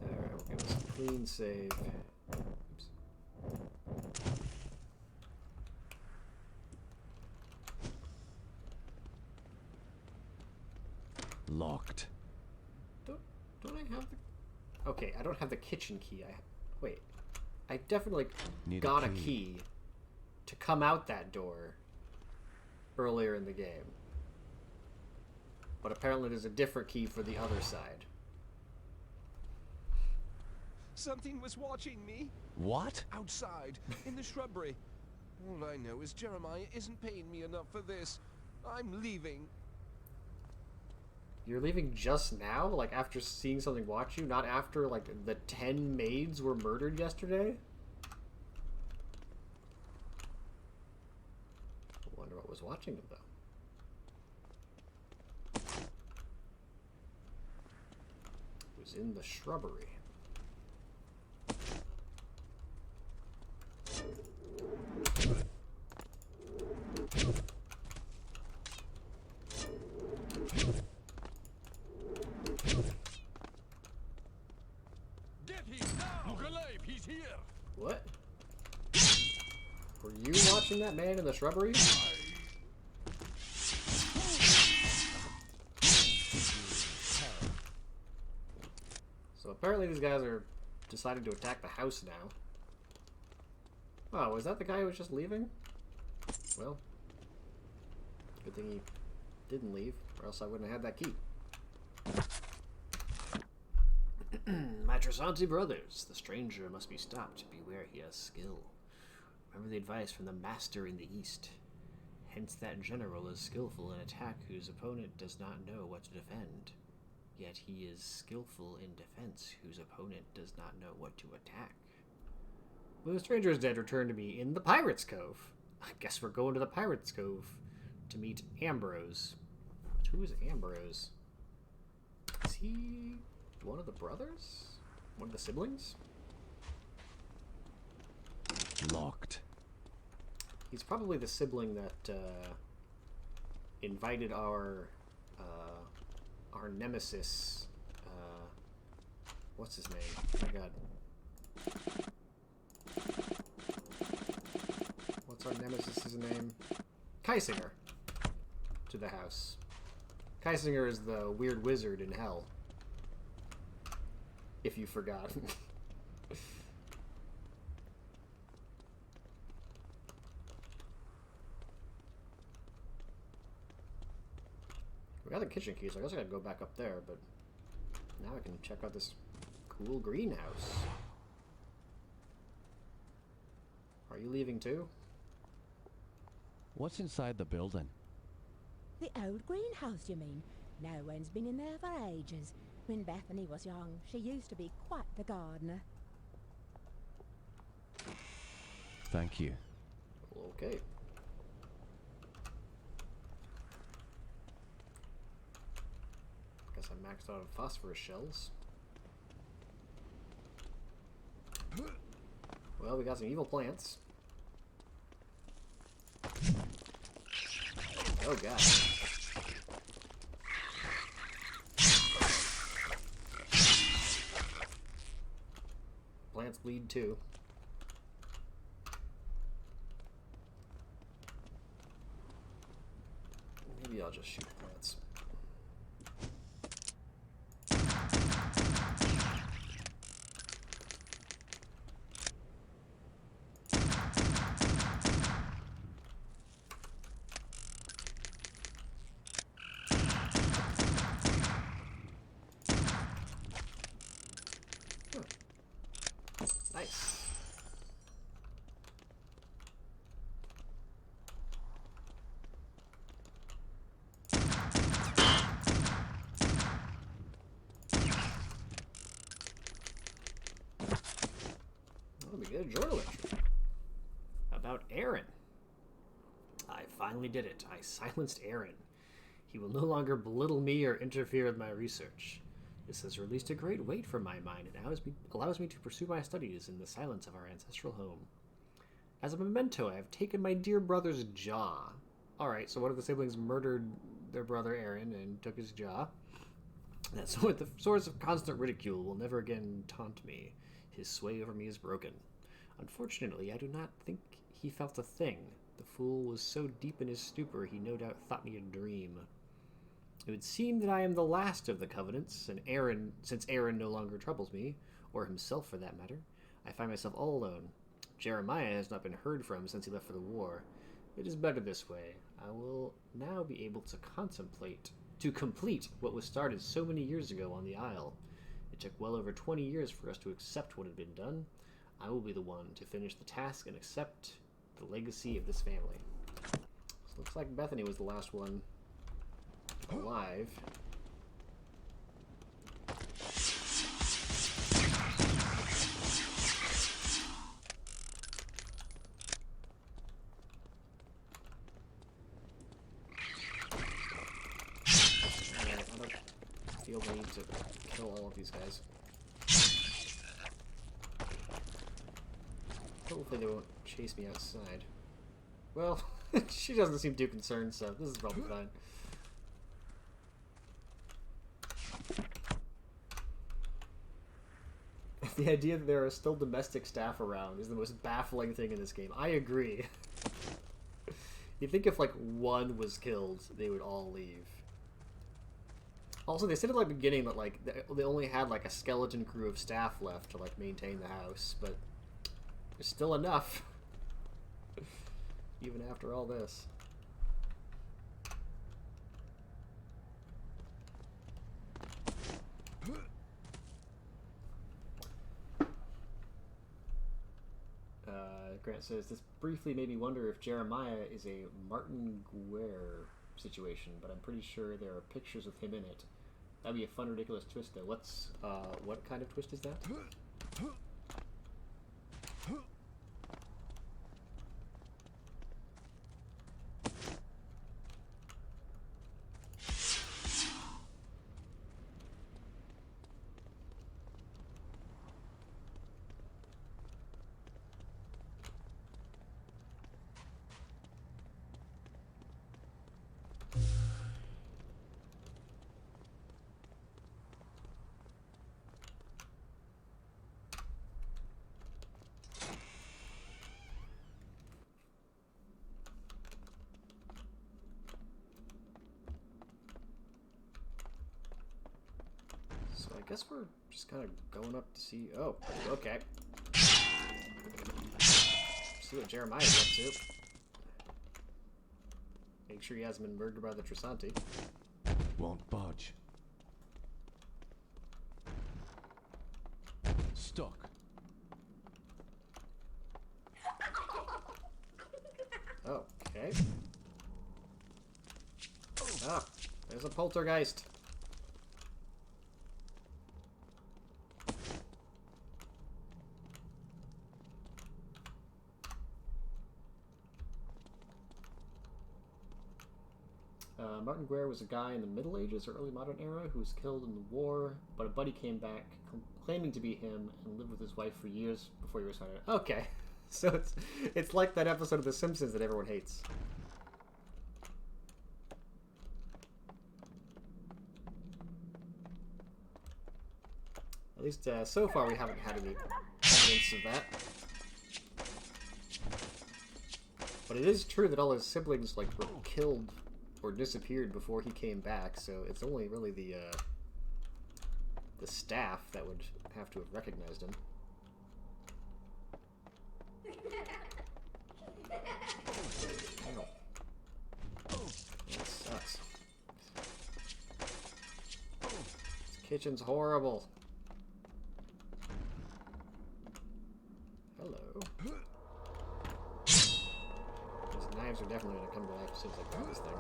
Alright, we'll give us a clean save. Oops. Locked. Don't I have the... Okay, I don't have the kitchen key. Wait. I definitely got a key to come out that door earlier in the game. But apparently there's a different key for the other side. Something was watching me. What? Outside, in the shrubbery. All I know is Jeremiah isn't paying me enough for this. I'm leaving. You're leaving just now? Like, after seeing something watch you? Not after, like, the 10 maids were murdered yesterday? I wonder what was watching them, though. It was in the shrubbery. What? Were you watching that man in the shrubbery? So apparently these guys are deciding to attack the house now. Oh, was that the guy who was just leaving? Well, good thing he didn't leave, or else I wouldn't have had that key. Matrasanti brothers, the stranger must be stopped. Beware, he has skill. Remember the advice from the master in the east. Hence that general is skillful in attack whose opponent does not know what to defend. Yet he is skillful in defense whose opponent does not know what to attack. When the stranger is dead, return to me in the Pirate's Cove. I guess we're going to the Pirate's Cove to meet Ambrose. But who is Ambrose? Is he one of the brothers? One of the siblings? Locked. He's probably the sibling that invited our nemesis. What's his name? Oh my god. What's our nemesis' name? Kaisinger. To the house. Kaisinger is the weird wizard in hell. If you forgot. We got the kitchen key, so I guess I gotta go back up there, but now I can check out this cool greenhouse. Are you leaving too? What's inside the building? The old greenhouse, you mean? No one's been in there for ages. When Bethany was young, she used to be quite the gardener. Thank you. Okay. Guess I maxed out on phosphorus shells. Well, we got some evil plants. Oh god. Plants bleed too. Maybe I'll just shoot plants. Nice. Let me get a journal entry about Aaron. I finally did it. I silenced Aaron. He will no longer belittle me or interfere with my research. This has released a great weight from my mind and allows me to pursue my studies in the silence of our ancestral home. As a memento, I have taken my dear brother's jaw. Alright, so one of the siblings murdered their brother Aaron and took his jaw. That the source of constant ridicule will never again taunt me. His sway over me is broken. Unfortunately, I do not think he felt a thing. The fool was so deep in his stupor he no doubt thought me a dream. It would seem that I am the last of the Covenants, and since Aaron no longer troubles me, or himself for that matter, I find myself all alone. Jeremiah has not been heard from since he left for the war. It is better this way. I will now be able to complete what was started so many years ago on the Isle. It took well over 20 years for us to accept what had been done. I will be the one to finish the task and accept the legacy of this family. So looks like Bethany was the last one alive. Alright, I don't feel the need to kill all of these guys. Hopefully they won't chase me outside. Well, she doesn't seem too concerned, so this is probably fine. The idea that there are still domestic staff around is the most baffling thing in this game. I agree. You'd think if, like, one was killed, they would all leave. Also, they said at the beginning that, like, they only had, like, a skeleton crew of staff left to, like, maintain the house, but there's still enough. Even after all this. Grant says, this briefly made me wonder if Jeremiah is a Martin Guerre situation, but I'm pretty sure there are pictures of him in it. That'd be a fun, ridiculous twist, though. What kind of twist is that? So I guess we're just kind of going up to see... Oh, okay. See what Jeremiah's up to. Make sure he hasn't been murdered by the Trisanti. Won't budge. Stuck. Okay. Ah, there's a poltergeist. Martin Guerre was a guy in the Middle Ages or early modern era who was killed in the war, but a buddy came back claiming to be him and lived with his wife for years before he was found out. Okay, so it's like that episode of The Simpsons that everyone hates. At least so far we haven't had any evidence of that. But it is true that all his siblings like were killed or disappeared before he came back, so it's only really the staff that would have to have recognized him. Oh. That sucks. This kitchen's horrible. Hello. These knives are definitely going to come to life as soon as I grab this thing.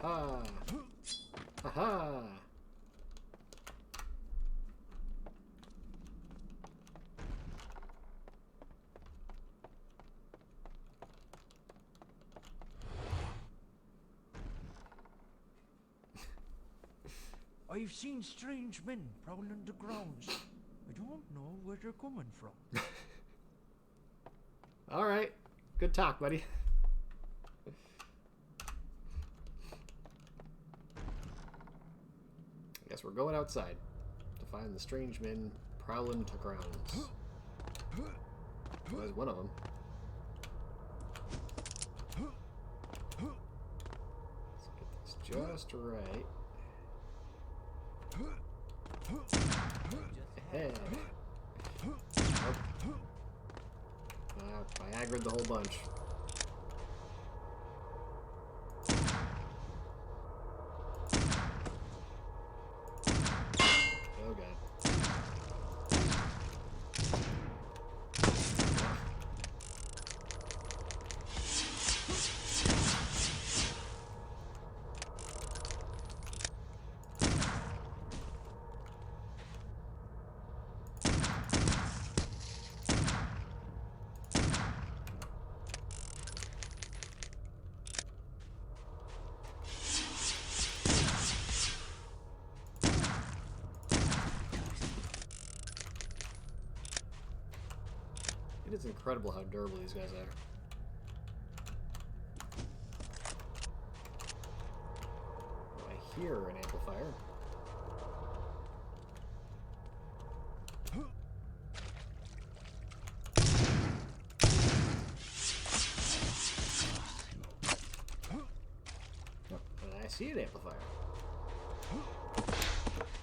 Ha! Ha-ha! I've seen strange men prowling the grounds. I don't know where they're coming from. Alright. Good talk, buddy. I guess we're going outside to find the strange men prowling the grounds. Well, there's one of them. Let's get this just right. Hey. Oh. I aggroed the whole bunch. Oh god. It is incredible how durable these guys are. Oh, I hear an amplifier. Oh, and I see an amplifier.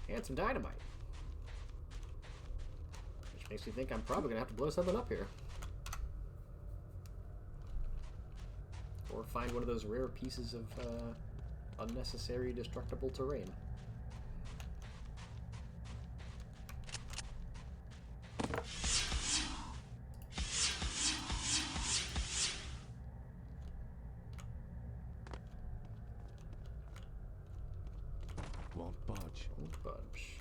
And some dynamite. Which makes me think I'm probably gonna have to blow something up here. Or find one of those rare pieces of unnecessary destructible terrain. Won't budge. Won't budge.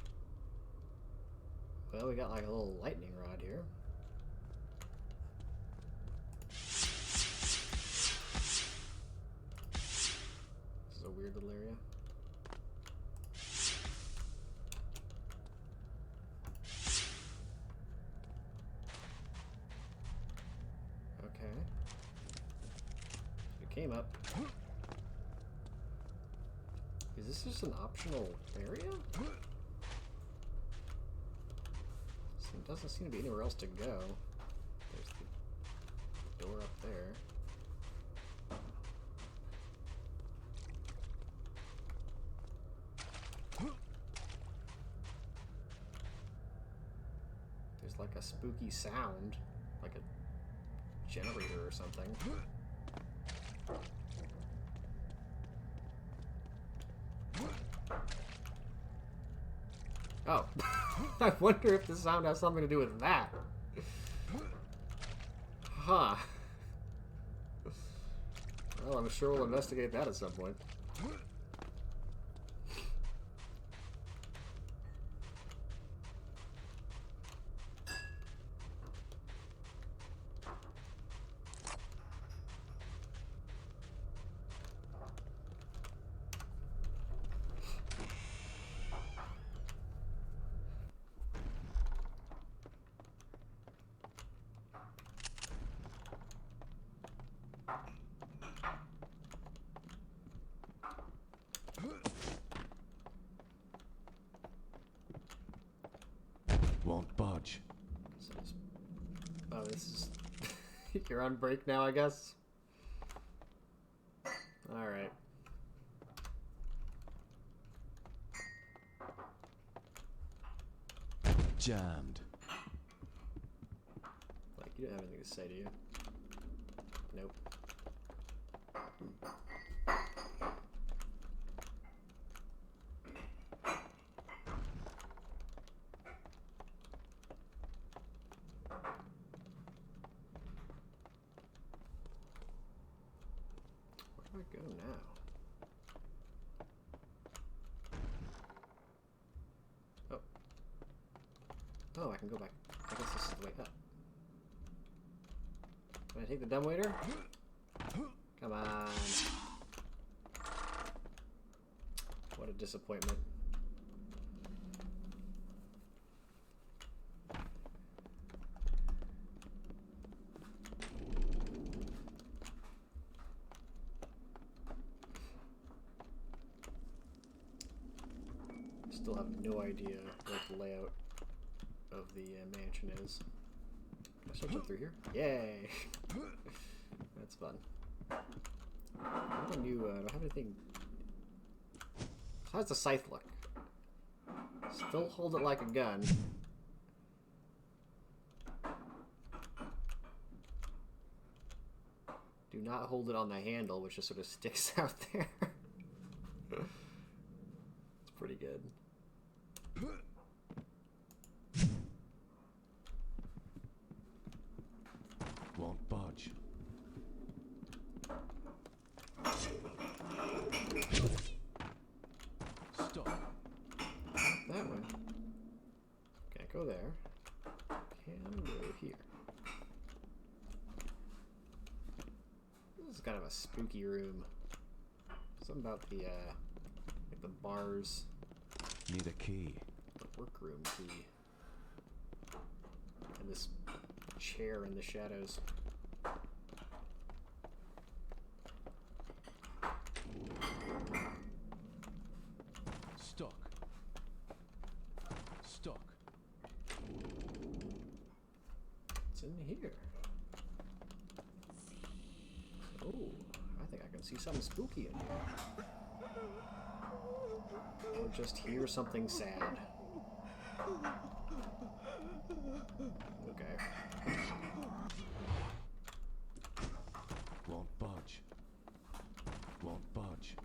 Well, we got like a little lightning rod here. This is a weird little area. Okay. So we came up. Is this just an optional area? It doesn't seem to be anywhere else to go. There's the door up there. There's like a spooky sound, like a generator or something. Oh. I wonder if the sound has something to do with that. Huh. Well, I'm sure we'll investigate that at some point. Won't budge. So oh, this is... You're on break now, I guess? Alright. Jammed. Like, you don't have anything to say, do you? Nope. Where do I go now? Oh. Oh, I can go back. I guess this is the way up. Can I take the dumbwaiter? Come on. What a disappointment. Still have no idea what the layout of the mansion is. Can I still jump through here? Yay! That's fun. What new, do I have anything? How's the scythe look? Still hold it like a gun. Do not hold it on the handle, which just sort of sticks out there. It's pretty good. Won't budge. Stop. That way. Can't go there. Can go here. This is kind of a spooky room. Something about the like the bars. Need a key. The workroom key. And this chair in the shadows. Stuck. Stuck. It's in here. Oh, I think I can see something spooky in here. Or just hear something sad. Okay. Won't budge. Won't budge.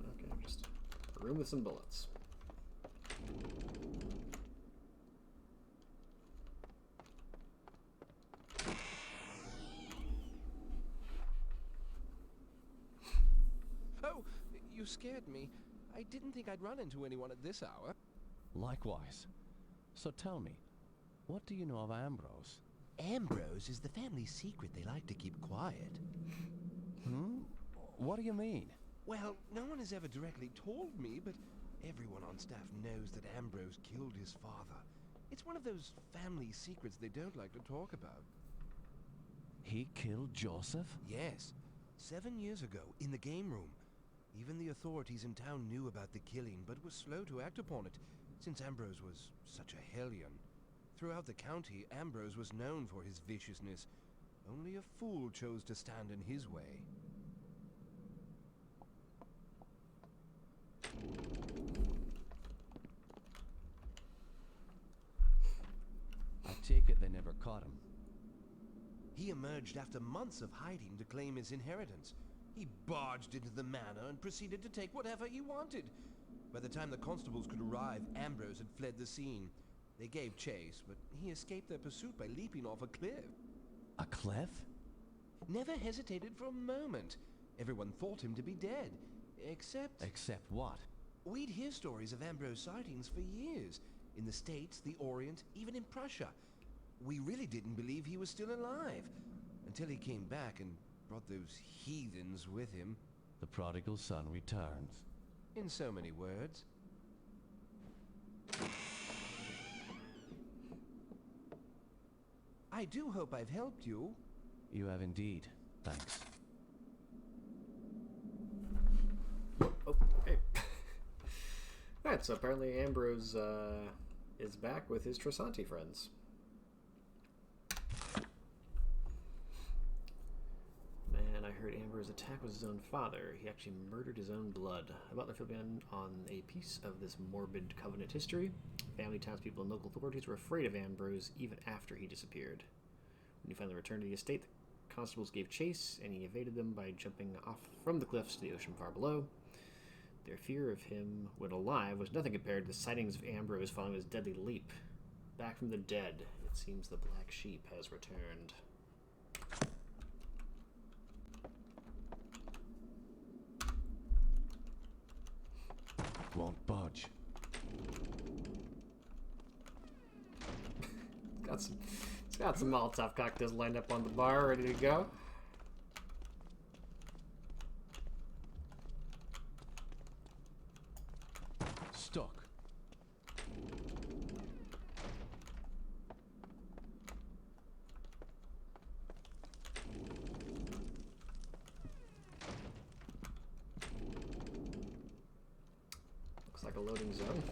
Okay, just a room with some bullets. Oh, you scared me. I didn't think I'd run into anyone at this hour. Likewise. So tell me, what do you know of Ambrose? Ambrose is the family secret they like to keep quiet. Hmm? What do you mean? Well, no one has ever directly told me, but everyone on staff knows that Ambrose killed his father. It's one of those family secrets they don't like to talk about. He killed Joseph? Yes, 7 years ago, in the game room. Even the authorities in town knew about the killing, but were slow to act upon it, since Ambrose was such a hellion. Throughout the county, Ambrose was known for his viciousness. Only a fool chose to stand in his way. I take it they never caught him. He emerged after months of hiding to claim his inheritance. He barged into the manor and proceeded to take whatever he wanted. By the time the constables could arrive, Ambrose had fled the scene. They gave chase, but he escaped their pursuit by leaping off a cliff. A cliff? Never hesitated for a moment. Everyone thought him to be dead, except... Except what? We'd hear stories of Ambrose sightings for years. In the States, the Orient, even in Prussia. We really didn't believe he was still alive. Until he came back and brought those heathens with him. The prodigal son returns. In so many words. I do hope I've helped you. You have indeed. Thanks. Oh. Alright, so apparently Ambrose is back with his Trasanti friends. Man, I heard Ambrose's attack was his own father. He actually murdered his own blood. A butler filled me in on a piece of this morbid Covenant history. Family, townspeople, and local authorities were afraid of Ambrose even after he disappeared. When he finally returned to the estate, the constables gave chase, and he evaded them by jumping off from the cliffs to the ocean far below. Their fear of him when alive was nothing compared to the sightings of Ambrose following his deadly leap. Back from the dead, it seems the Black Sheep has returned. Won't budge. It's got some Molotov cocktails lined up on the bar, ready to go. Stuck. Looks like a loading zone.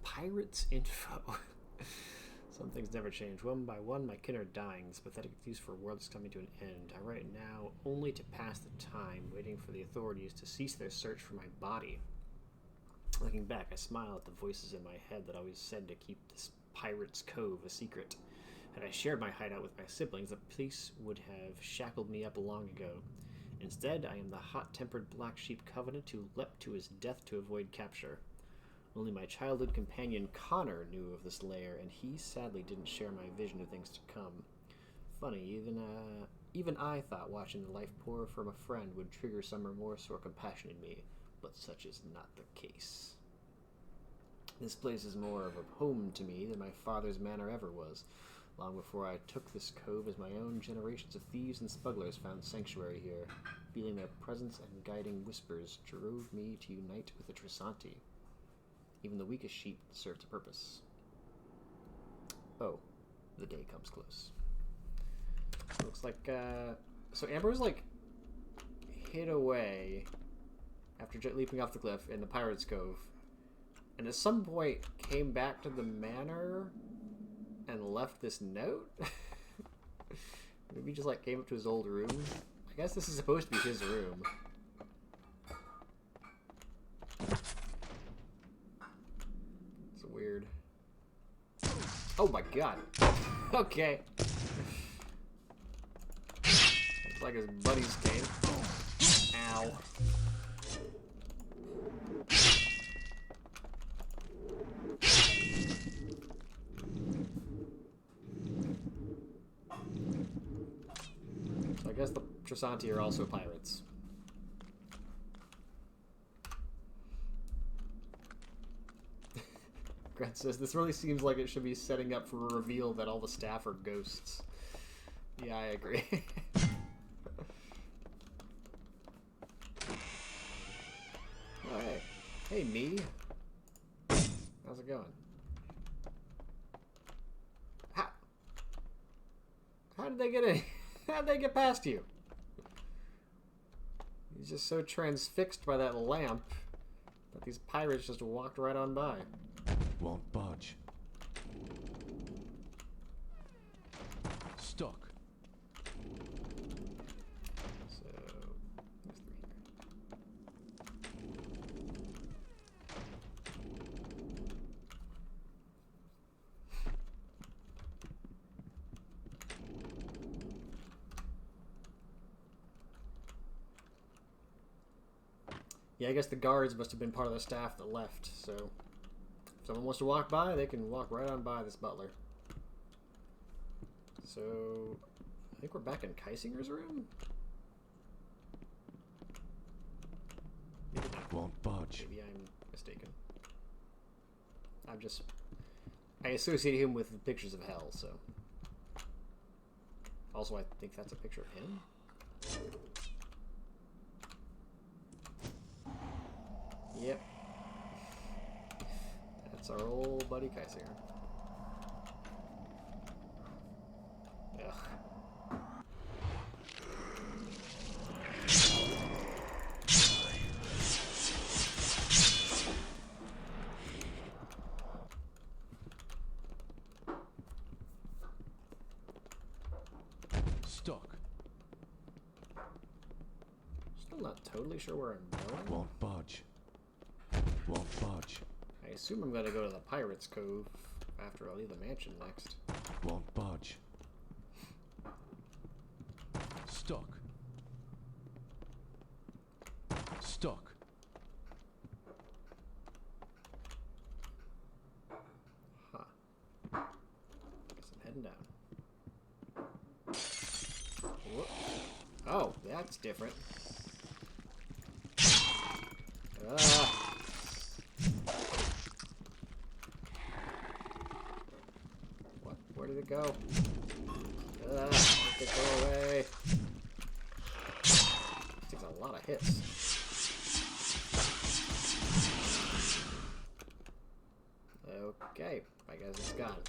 Pirates info. Some things never change. One by one, my kin are dying. This pathetic excuse for a world is coming to an end. I write now only to pass the time, waiting for the authorities to cease their search for my body. Looking back, I smile at the voices in my head that always said to keep this Pirate's Cove a secret. Had I shared my hideout with my siblings, the police would have shackled me up long ago. Instead, I am the hot-tempered Black Sheep Covenant who leapt to his death to avoid capture. Only my childhood companion Connor knew of this lair, and he sadly didn't share my vision of things to come. Funny, even I thought watching the life pour from a friend would trigger some remorse or compassion in me, but such is not the case. This place is more of a home to me than my father's manor ever was. Long before I took this cove as my own, generations of thieves and smugglers found sanctuary here. Feeling their presence and guiding whispers drove me to unite with the Trasanti. Even the weakest sheep serves a purpose. Oh, the day comes close. Looks like, so Ambrose, like, hid away after leaping off the cliff in the Pirate's Cove, and at some point came back to the manor and left this note? Maybe he just, like, came up to his old room? I guess this is supposed to be his room. Weird. Oh my god. Okay. Looks like his buddies came. Ow. So I guess the Trasanti are also pirates. Grant says, this really seems like it should be setting up for a reveal that all the staff are ghosts. Yeah, I agree. Alright. Hey, me. How's it going? How did they get in? How did they get past you? He's just so transfixed by that lamp that these pirates just walked right on by. Won't budge. Stuck. So, there's 3 here. Yeah, I guess the guards must have been part of the staff that left, so if someone wants to walk by, they can walk right on by this butler. So, I think we're back in Keisinger's room? Maybe not. Won't budge. Maybe I'm mistaken. I associate him with the pictures of hell, so. Also, I think that's a picture of him. Yep. That's our old buddy Kaiser. Ugh. Stuck. Still not totally sure where I'm going. Won't budge. Won't budge. I assume I'm gonna go to the Pirates Cove after I leave the mansion next. Won't budge. Stuck. Stuck. Huh. Guess I'm heading down. Whoop. Oh, that's different. What? Where did it go? Make it go away. Takes a lot of hits. Okay, I guess it's got it.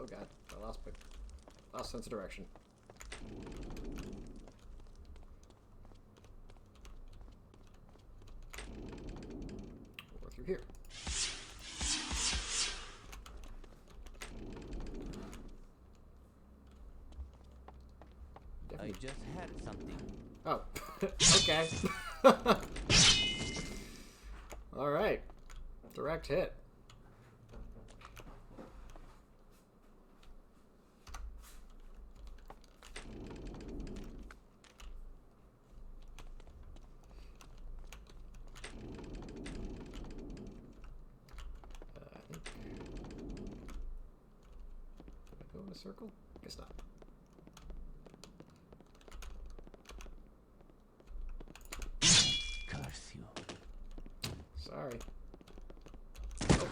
Oh god, I lost sense of direction. Or through here. I just had something. Oh, okay. All right, direct hit. Circle? Guess not. Curse you. Sorry. Oh.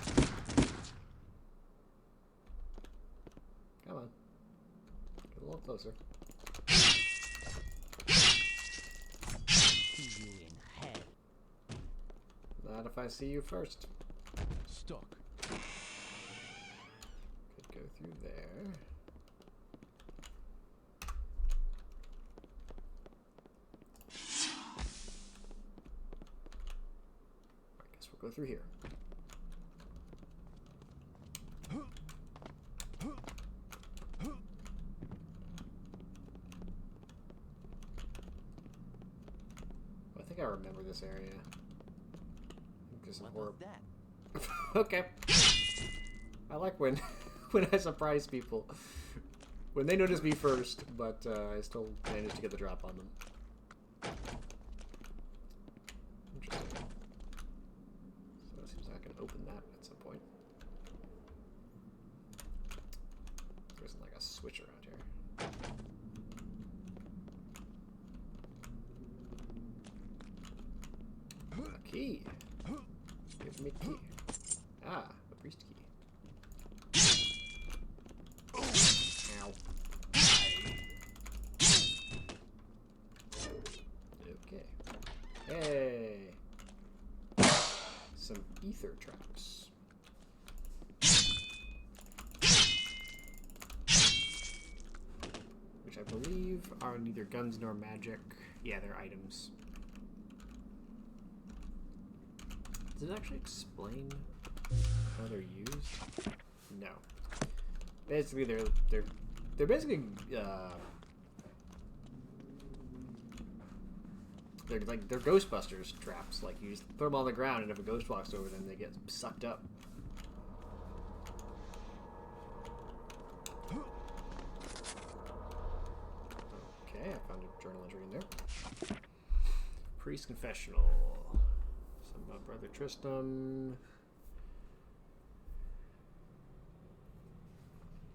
Come on. Get a little closer. See you in hell. Not if I see you first. Stuck. Could go through there. Go through here. I think I remember this area. What was that? Okay. I like when when I surprise people. When they notice me first, but I still manage to get the drop on them. Open that at some point. There isn't like a switch around here. A key. Give me a key. Ah, a priest key. Ow. Okay. Hey. Some ether traps. Which I believe are neither guns nor magic. Yeah, they're items. Does it actually explain how they're used? No. Basically, they're basically they're Ghostbusters traps. Like, you just throw them on the ground, and if a ghost walks over them, they get sucked up. Okay, I found a journal entry in there. Priest confessional. Some about Brother Tristram.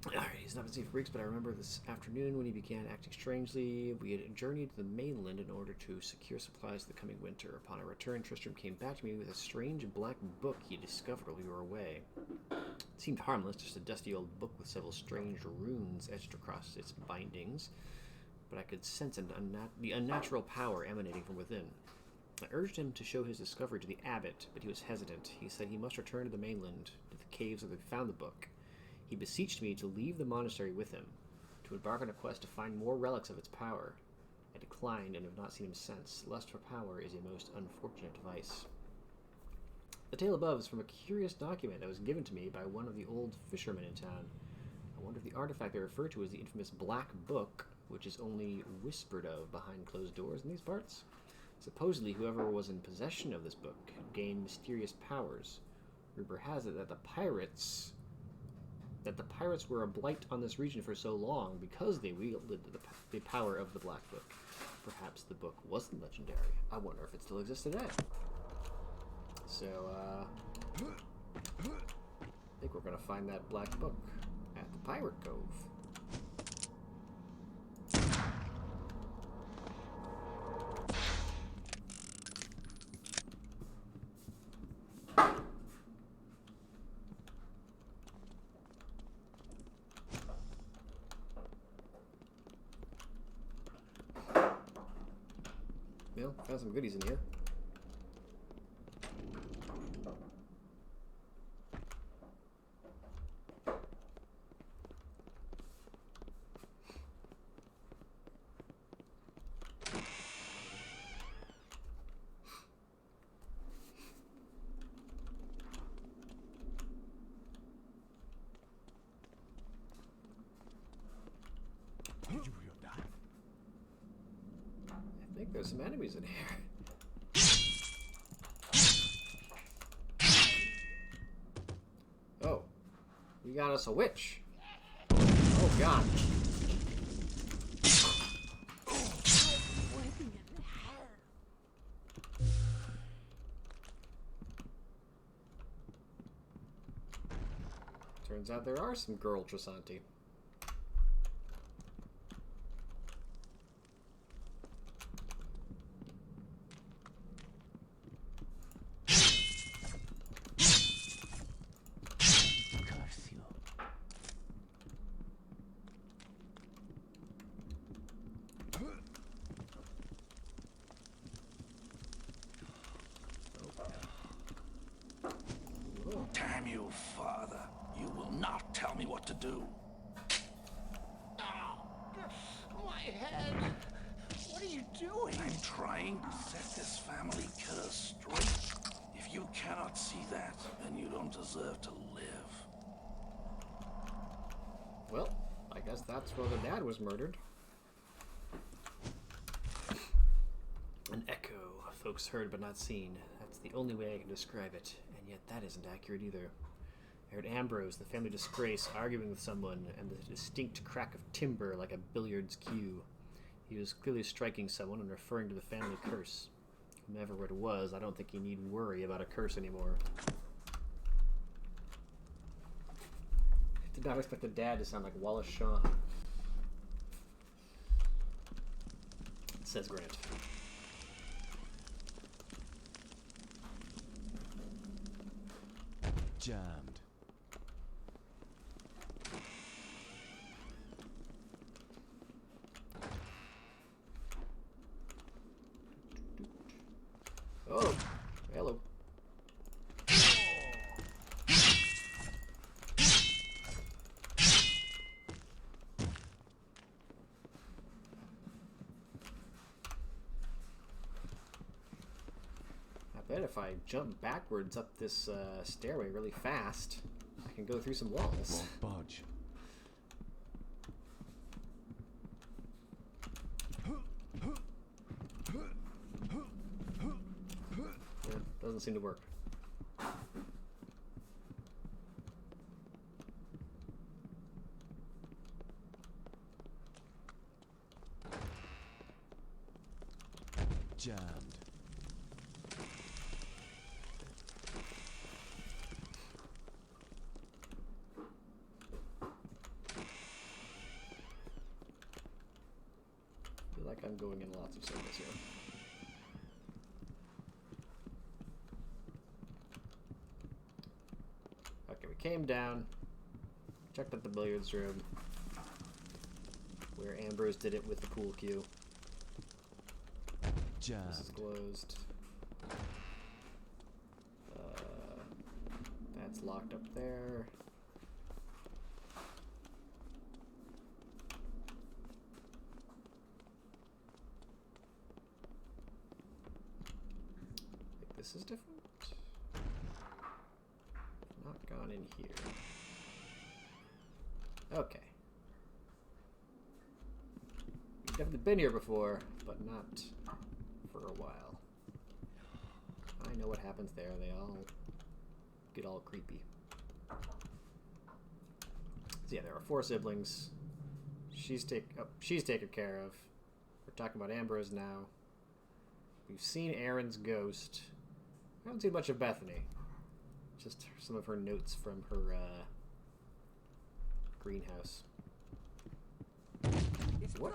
Alright, he's not been seen for weeks, but I remember this afternoon when he began acting strangely. We had journeyed to the mainland in order to secure supplies for the coming winter. Upon our return, Tristram came back to me with a strange black book he discovered while we were away. It seemed harmless, just a dusty old book with several strange runes etched across its bindings, but I could sense the unnatural power emanating from within. I urged him to show his discovery to the abbot, but he was hesitant. He said he must return to the mainland, to the caves where they found the book. He beseeched me to leave the monastery with him, to embark on a quest to find more relics of its power. I declined and have not seen him since. Lust for power is a most unfortunate vice. The tale above is from a curious document that was given to me by one of the old fishermen in town. I wonder if the artifact they refer to is the infamous Black Book, which is only whispered of behind closed doors in these parts. Supposedly, whoever was in possession of this book gained mysterious powers. Rumor has it that the pirates were a blight on this region for so long because they wielded the power of the Black Book. Perhaps the book wasn't legendary. I wonder if it still exists today. So, I think we're going to find that Black Book at the Pirate Cove. Well, found some goodies in here. Did you hear that? I think there's some enemies in here. Oh, we got us a witch. Oh God. Turns out there are some girl Trasanti. Curse you. Damn you, Father. You will not tell me what to do. My head! What are you doing? I'm trying to set this family curse straight. If you cannot see that, then you don't deserve to live. Well, I guess that's where the dad was murdered. An echo. Folks heard but not seen. That's the only way I can describe it. And yet that isn't accurate either. I heard Ambrose, the family disgrace, arguing with someone, and the distinct crack of timber like a billiards cue. He was clearly striking someone and referring to the family curse. Whomever it was, I don't think he need worry about a curse anymore. Did not expect the dad to sound like Wallace Shawn. Says Grant. Jammed. Oh, hello. I bet if I jump backwards up this stairway really fast, I can go through some walls. Won't budge. Yeah, doesn't seem to work. Jammed. I'm going in lots of circles here. Okay, we came down, checked out the billiards room, where Ambrose did it with the pool cue. This is closed. That's locked up there. I think this is different. Not gone in here. Okay. We've definitely been here before, but not for a while. I know what happens there. They all get all creepy. So yeah, there are 4 siblings. She's taken care of. We're talking about Ambrose now. We've seen Aaron's ghost. We haven't seen much of Bethany. Just some of her notes from her greenhouse. What?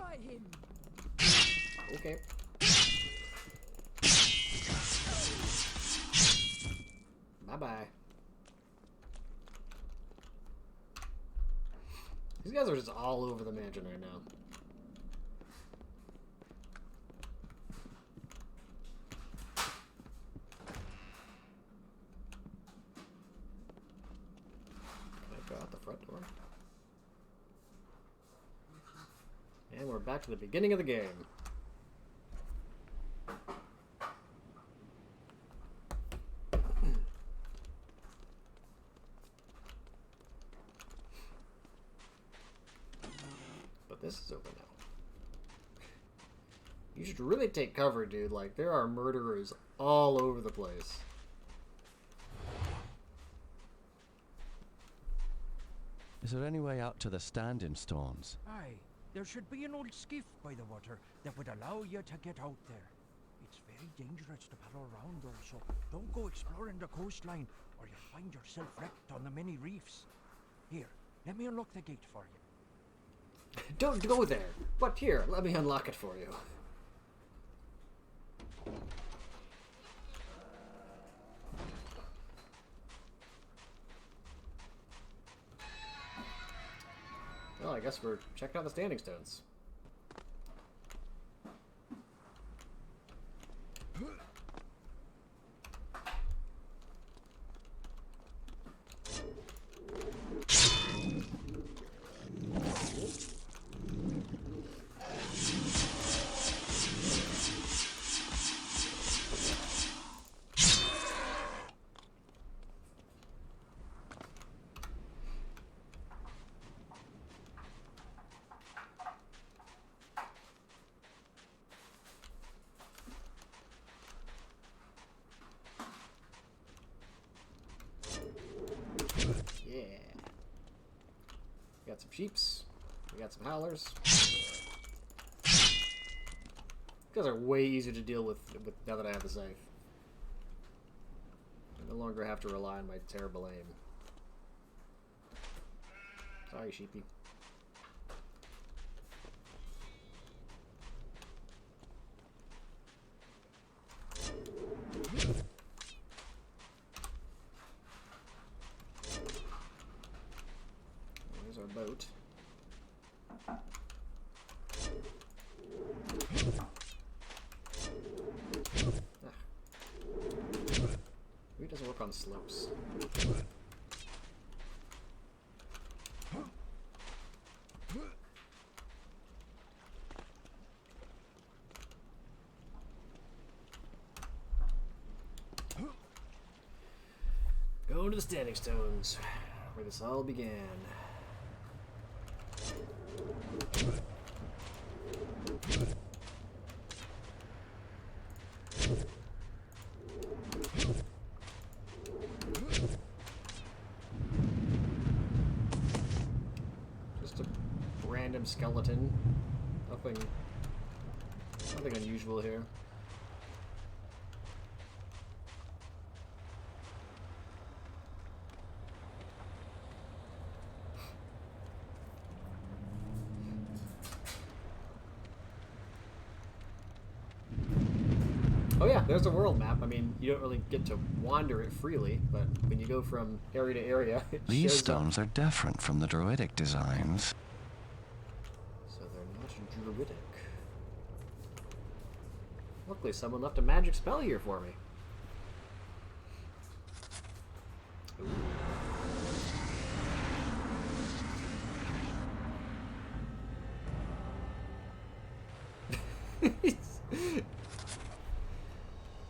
Okay. Bye-bye. These guys are just all over the mansion right now. Can I go out the front door? And we're back to the beginning of the game. But this is open now. You should really take cover, dude. Like, there are murderers all over the place. Is there any way out to the standing stones? Aye, there should be an old skiff by the water that would allow you to get out there. It's very dangerous to paddle around though, so don't go exploring the coastline or you'll find yourself wrecked on the many reefs. Here, let me unlock the gate for you. Don't go there. But here, let me unlock it for you. Well, I guess we're checking out the standing stones. We got some sheeps. We got some howlers. These guys are way easier to deal with now that I have the scythe. I no longer have to rely on my terrible aim. Sorry, sheepy. There's our boat. Maybe it doesn't work on slopes. Going to the standing stones, where this all began. Just a random skeleton. Nothing unusual here. there's a world map. I mean, you don't really get to wander it freely, but when you go from area to area, it These shows stones up. are different from the druidic designs. So they're not druidic. Luckily, someone left a magic spell here for me.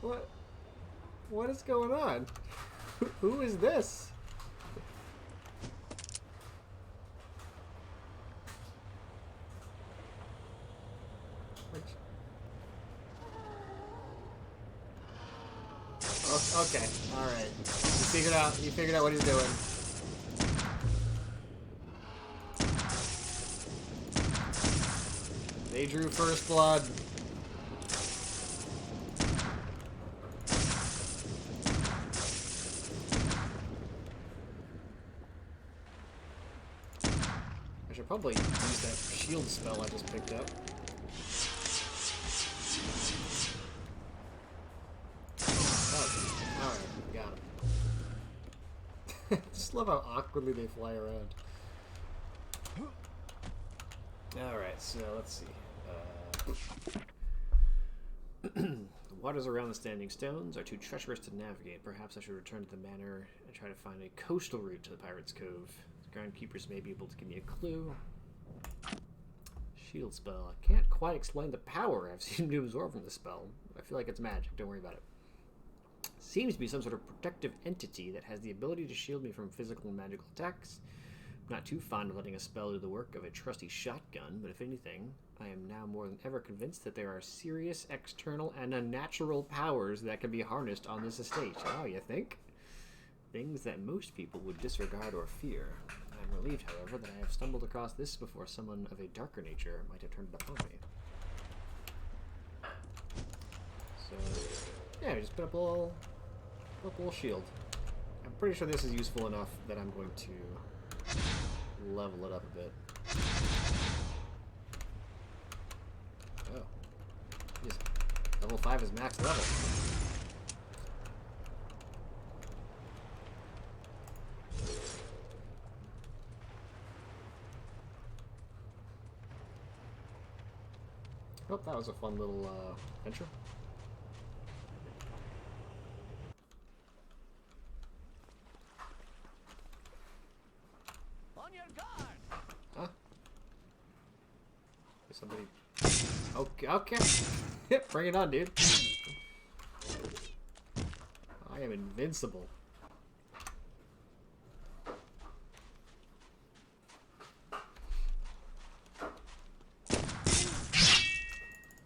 What? What is going on? Who is this? Oh, okay, all right. You figured out what he's doing. They drew first blood. I should probably use that shield spell I just picked up. Oh, alright, got him. Just love how awkwardly they fly around. Alright, so let's see. The waters around the standing stones are too treacherous to navigate. Perhaps I should return to the manor and try to find a coastal route to the Pirate's Cove. The groundkeepers may be able to give me a clue. Shield spell. I can't quite explain the power I've seen to absorb from this spell. I feel like it's magic. Don't worry about it. Seems to be some sort of protective entity that has the ability to shield me from physical and magical attacks. I'm not too fond of letting a spell do the work of a trusty shotgun, but if anything, I am now more than ever convinced that there are serious external and unnatural powers that can be harnessed on this estate. Oh, you think? Things that most people would disregard or fear. I'm relieved, however, that I have stumbled across this before someone of a darker nature might have turned it upon me. So, yeah, we just put up a little shield. I'm pretty sure this is useful enough that I'm going to level it up a bit. Oh. Just level 5 is max level. Oh, that was a fun little adventure. On your guard. Huh? Is somebody... Okay, okay. Bring it on, dude. I am invincible.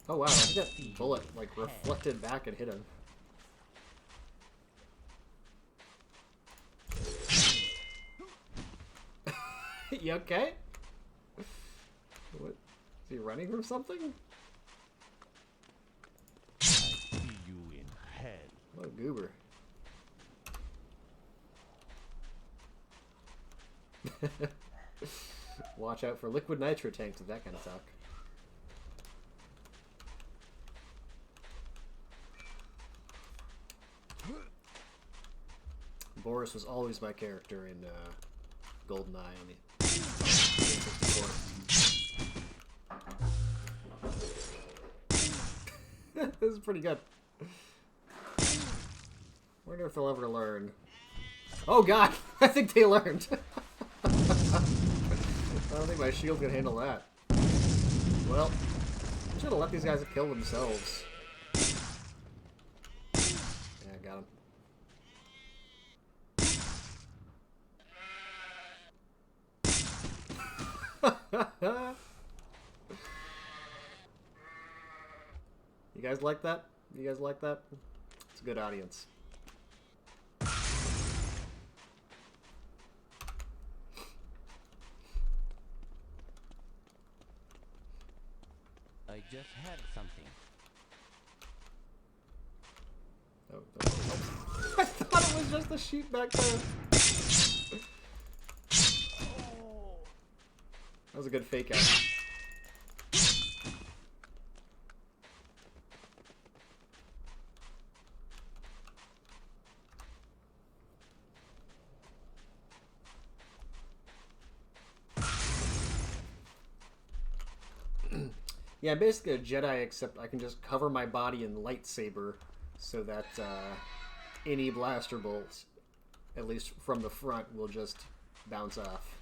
Oh wow, I think that bullet like reflected back and hit him. You okay? What? Is he running from something? See you in hell. What a goober. Watch out for liquid nitro tanks with that kind of talk. Boris was always my character in GoldenEye on the 64. This is pretty good. Wonder if they'll ever learn. Oh god! I think they learned! I don't think my shield can handle that. Well, I should have let these guys kill themselves. Yeah, I got him. You guys like that? You guys like that? It's a good audience. I just had something. Oh, I thought it was just the sheep back there. That was a good fake out. Yeah, I'm basically a Jedi, except I can just cover my body in lightsaber so that any blaster bolts, at least from the front, will just bounce off.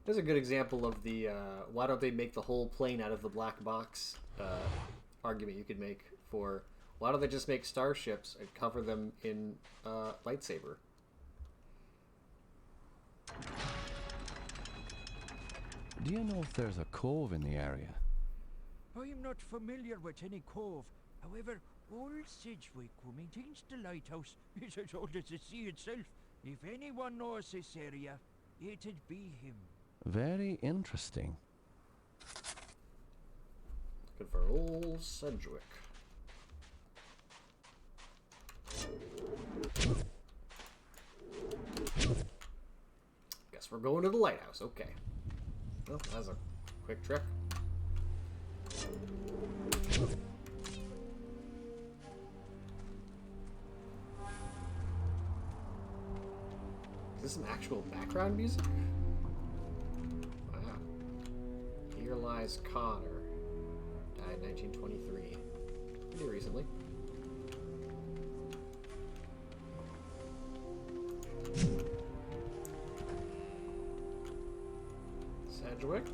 There's a good example of the why don't they make the whole plane out of the black box argument you could make for why don't they just make starships and cover them in lightsaber? Do you know if there's a cove in the area? I'm not familiar with any cove. However, old Sedgwick, who maintains the lighthouse, is as old as the sea itself. If anyone knows this area, it'd be him. Very interesting. Good for old Sedgwick. Guess we're going to the lighthouse. Okay. Well, that was a quick trip. Is this some actual background music? Wow. Here lies Connor. Died 1923. Pretty recently. Sedgwick?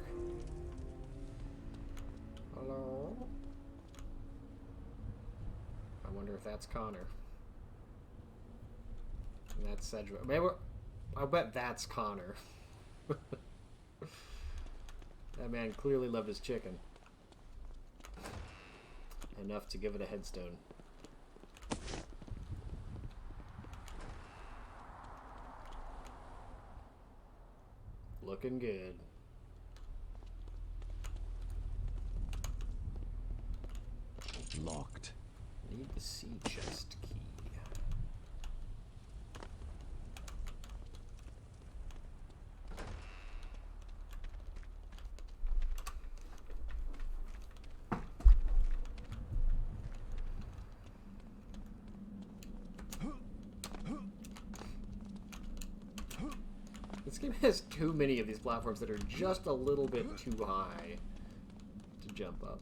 Hello? I wonder if that's Connor. And that's Sedgwick. Maybe I bet that's Connor. That man clearly loved his chicken. Enough to give it a headstone. Looking good. Locked. Need the sea chest key. This game has too many of these platforms that are just a little bit too high to jump up.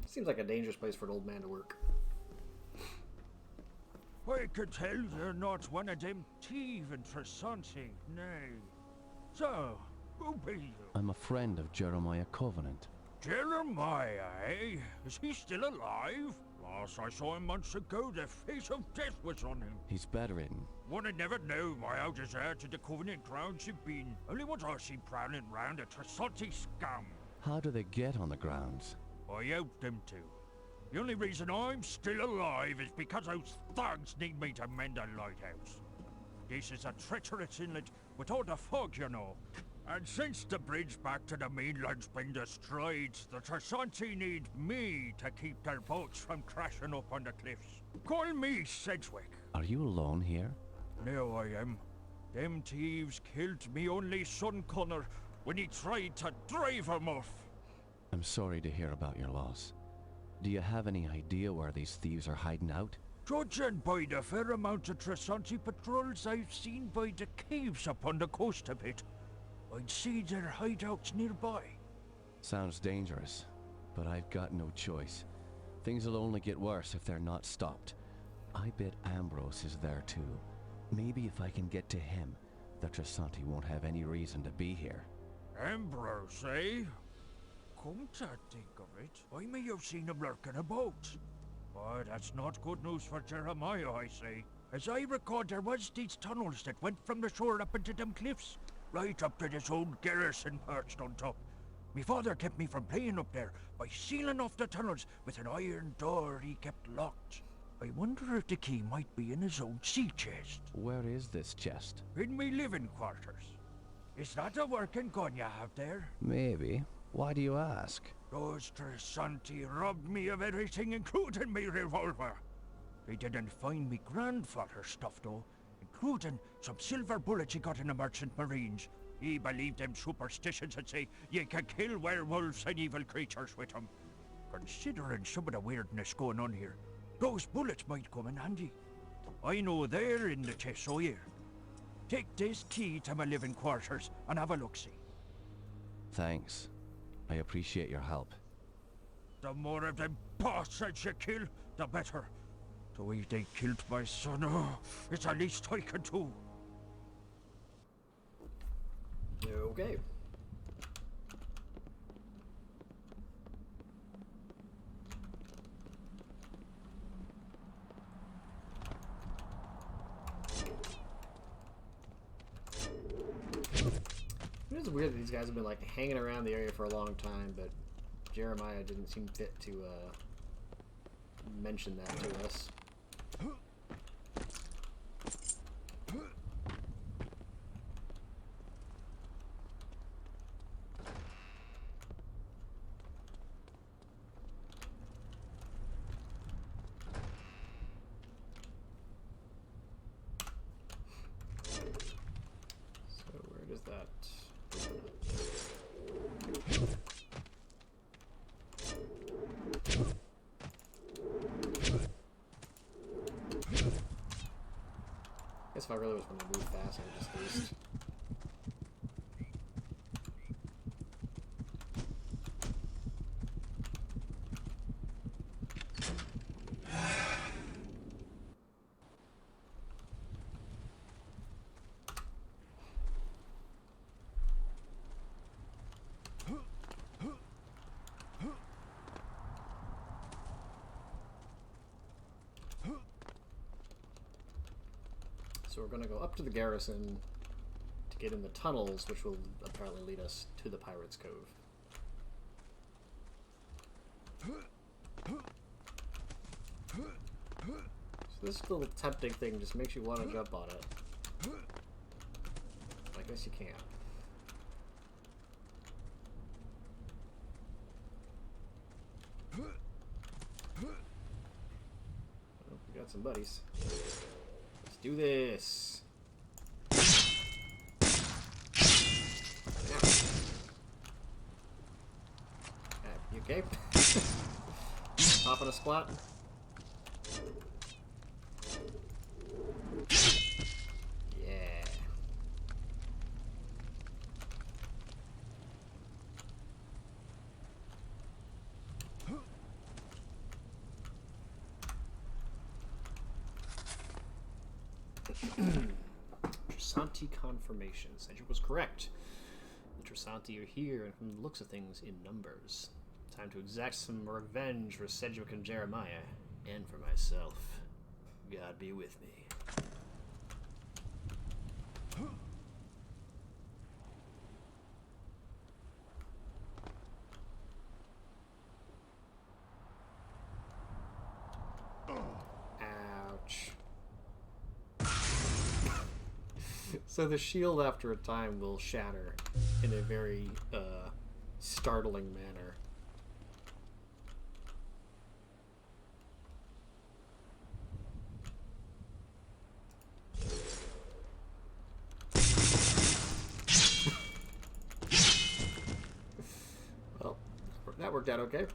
Seems like a dangerous place for an old man to work. I could tell you're not one of them thieving Trissanti, nay. So, who be you? I'm a friend of Jeremiah Covenant. Jeremiah, eh? Is he still alive? Last I saw him months ago, the face of death was on him. He's bedridden. One would never know my how deserted the Covenant grounds have been. Only once I see prowling round a Trissanti scum. How do they get on the grounds? I helped them to. The only reason I'm still alive is because those thugs need me to mend a lighthouse. This is a treacherous inlet with all the fog, you know. And since the bridge back to the mainland's been destroyed, the Trissanti need me to keep their boats from crashing up on the cliffs. Call me Sedgwick. Are you alone here? No, I am. Them thieves killed me only son Connor when he tried to drive him off. I'm sorry to hear about your loss. Do you have any idea where these thieves are hiding out? Judging by the fair amount of Trissanti patrols I've seen by the caves up on the coast a bit, I'd see their hideouts nearby. Sounds dangerous, but I've got no choice. Things will only get worse if they're not stopped. I bet Ambrose is there too. Maybe if I can get to him, the Trissanti won't have any reason to be here. Ambrose, eh? Come to think of it, I may have seen him lurking about. But that's not good news for Jeremiah, I say. As I record, there was these tunnels that went from the shore up into them cliffs, right up to this old garrison perched on top. Me father kept me from playing up there by sealing off the tunnels with an iron door he kept locked. I wonder if the key might be in his old sea chest. Where is this chest? In me living quarters. Is that a working gun you have there? Maybe. Why do you ask? Those Trissanti robbed me of everything, including me revolver. They didn't find me grandfather's stuff though, including some silver bullets he got in the Merchant Marines. He believed them superstitions that say you can kill werewolves and evil creatures with them. Considering some of the weirdness going on here, those bullets might come in handy. I know they're in the chest, so here. Take this key to my living quarters and have a look-see. Thanks. I appreciate your help. The more of them bastards you kill, the better. The way they killed my son, oh, it's the least I can do. Okay. It is weird that these guys have been like hanging around the area for a long time, but Jeremiah didn't seem fit to mention that to us. So where does that... I guess if I really was going to move fast, I would just haste. So we're going to go up to the garrison to get in the tunnels, which will apparently lead us to the Pirates' Cove. So this little tempting thing just makes you want to jump on it. I guess you can't. Oh, we got some buddies. Let's do this. You okay? Off on a splat. Yeah. Trasanti confirmation. Cedric was correct. The Trasanti are here, and from the looks of things, in numbers. Time to exact some revenge for Cedric and Jeremiah, and for myself. God be with me. Ouch. So the shield after a time will shatter in a very startling manner. Well, that worked out okay.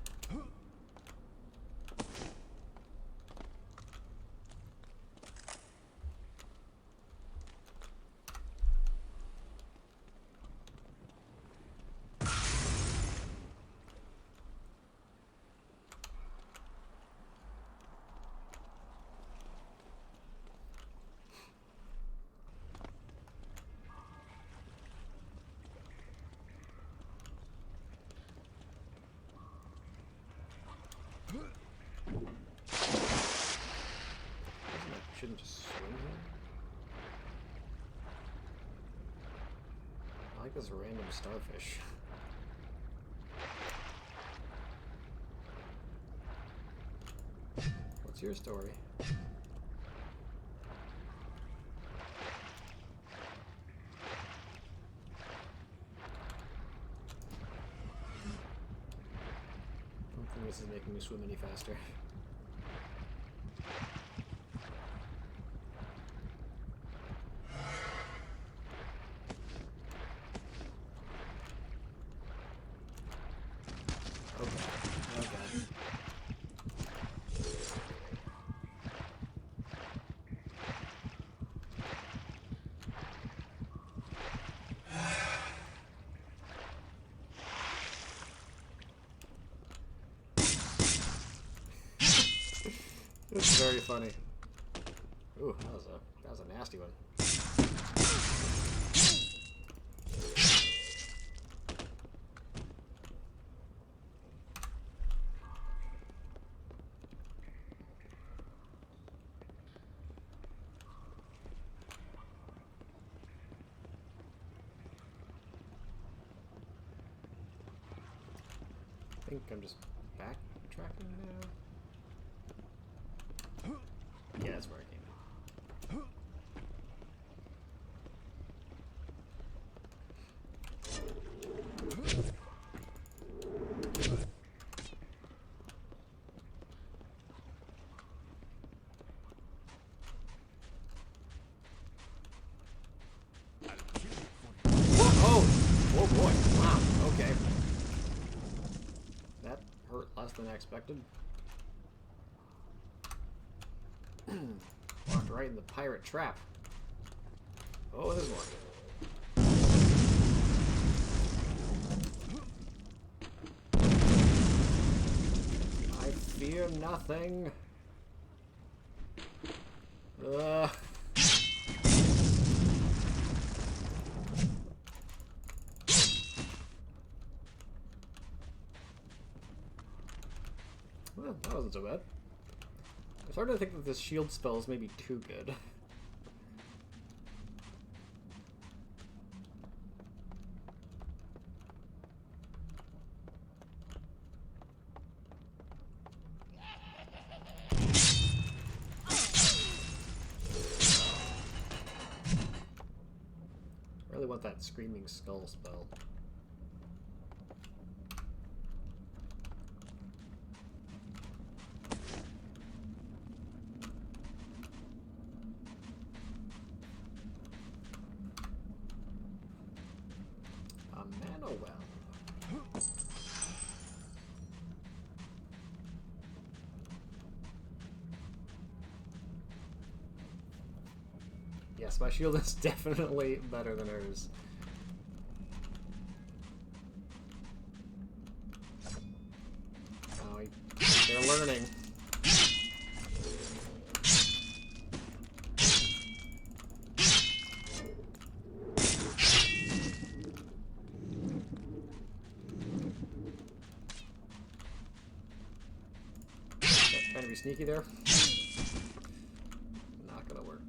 Shouldn't just swing here. I like this random starfish. What's your story? I don't think this is making me swim any faster. It's very funny. Ooh, that was a nasty one. I think I'm just backtracking now. Yeah, that's where I came in. Oh boy! Wow. Okay. That hurt less than I expected. Walked right in the pirate trap. Oh, there's one. I fear nothing. Well, that wasn't so bad. I'm starting to think that this shield spell is maybe too good. I really want that screaming skull spell. Yes, my shield is definitely better than hers. Oh, they're learning. Trying to be sneaky there. Not gonna work.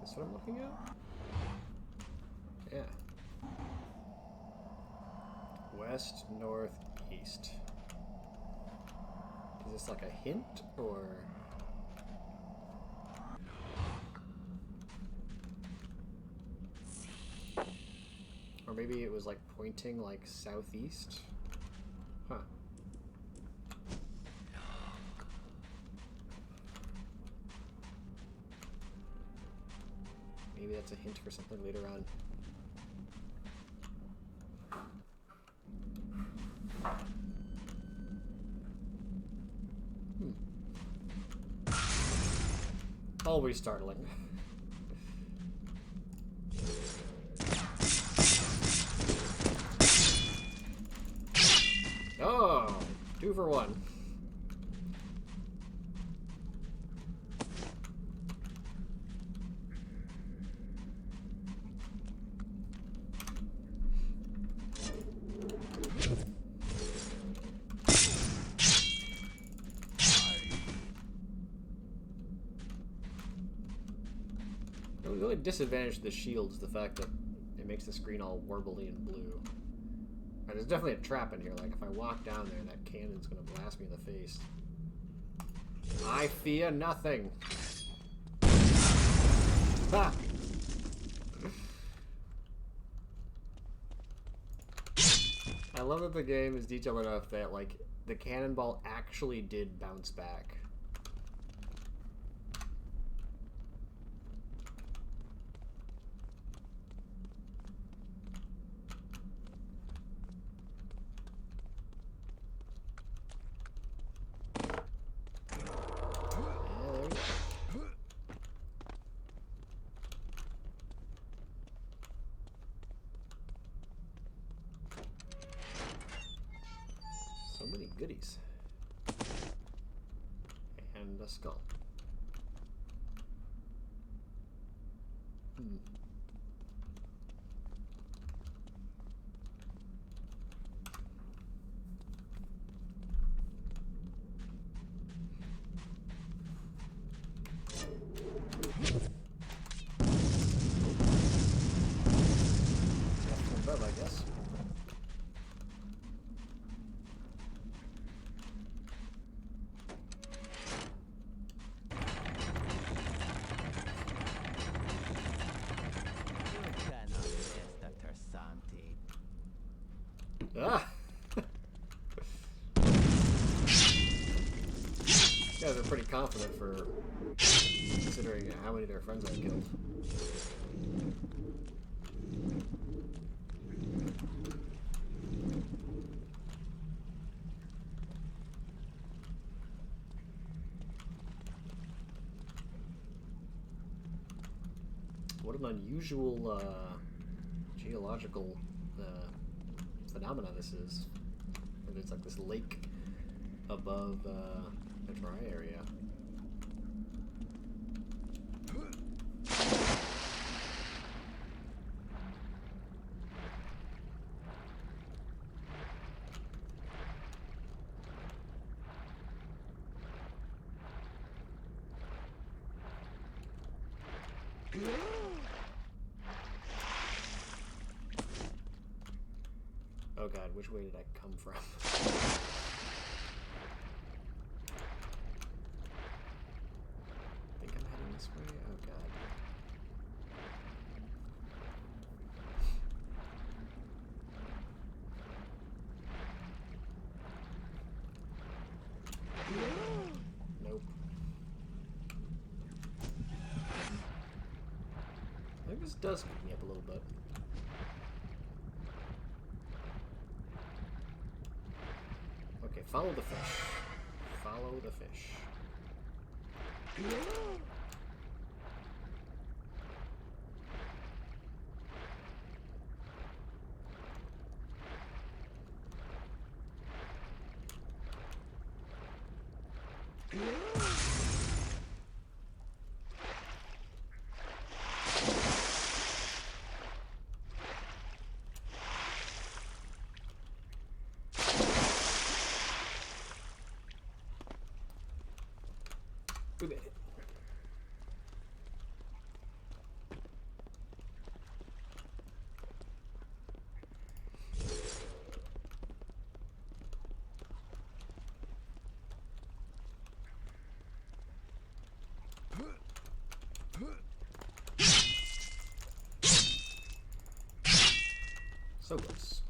Is this what I'm looking at? Yeah. West, north, east. Is this like a hint, or...? Or maybe it was like pointing like southeast? Huh. Maybe that's a hint for something later on. Always startling. Oh, 2 for 1. The only disadvantage to the shield is the fact that it makes the screen all warbly and blue. And there's definitely a trap in here. Like, if I walk down there, that cannon's gonna blast me in the face. I fear nothing. Ha! I love that the game is detailed enough that, like, the cannonball actually did bounce back. goodies. And a skull. Hmm. Above, I guess. Ah! You guys are pretty confident for considering how many of their friends I killed. What an unusual geological phenomena this is. And it's like this lake above a dry area. Oh god, which way did I come from? I think I'm heading this way? Oh god. Nope. I think this does pick me up a little bit. Okay, follow the fish. Follow the fish. We made it. So close.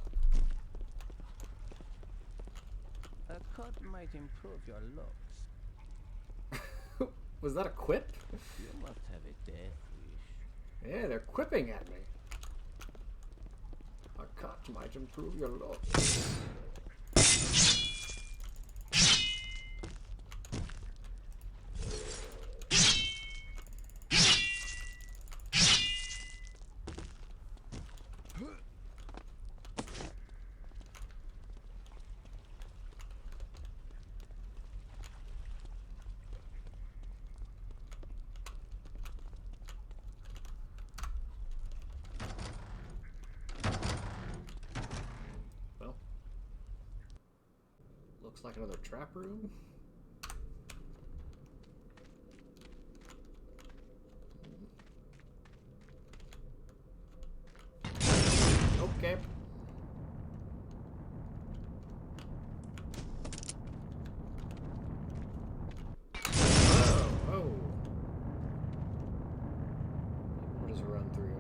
A cut might improve your looks. Was that a quip? You must have a death wish. Yeah, they're quipping at me. A cut might improve your looks. Looks like another trap room. Okay. Oh. We'll just run through.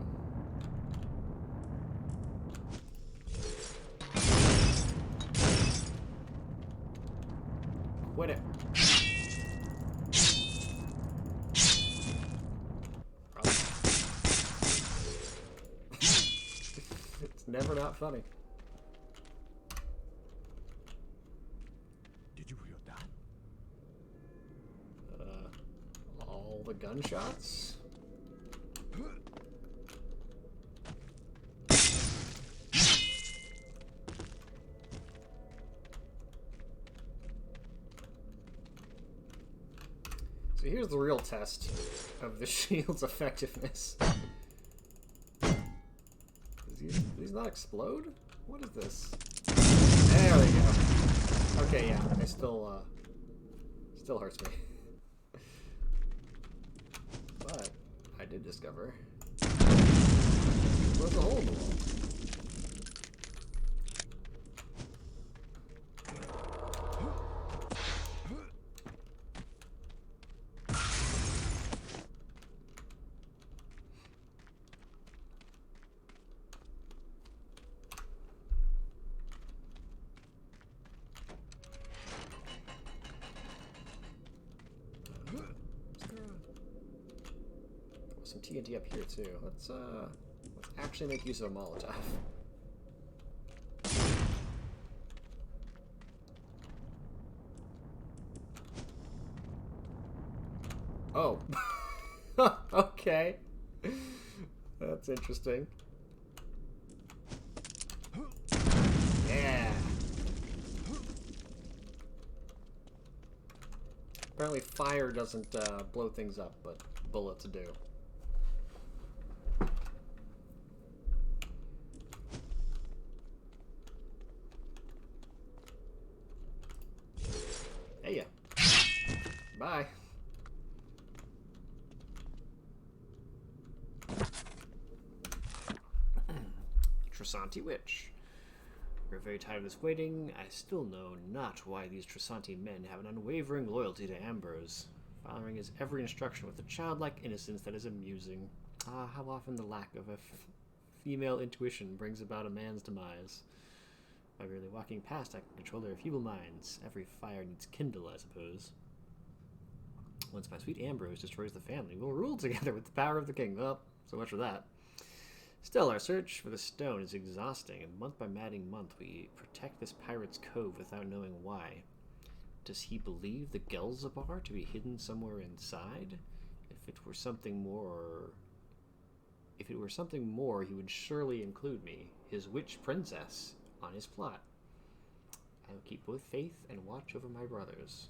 Quit it. It's never not funny. Did you hear that? All the gunshots? So here's the real test of the shield's effectiveness. Does these not explode? What is this? There we go. Okay, yeah, I still hurts me. But I did discover there's a hole in the wall. Some TNT up here too. Let's actually make use of a Molotov. Oh. Okay. That's interesting. Yeah. Apparently fire doesn't blow things up, but bullets do. Hey ya. Bye. Trasanti Witch. We're very tired of this waiting. I still know not why these Trasanti men have an unwavering loyalty to Ambrose, following his every instruction with a childlike innocence that is amusing. Ah, how often the lack of a female intuition brings about a man's demise. By merely walking past, I can control their feeble minds. Every fire needs kindle, I suppose. Once my sweet Ambrose destroys the family, we'll rule together with the power of the king. Well, so much for that. Still, our search for the stone is exhausting, and month by month we protect this pirate's cove without knowing why. Does he believe the Gelzabar to be hidden somewhere inside? If it were something more, he would surely include me, his witch princess, on his plot. I will keep both faith and watch over my brothers.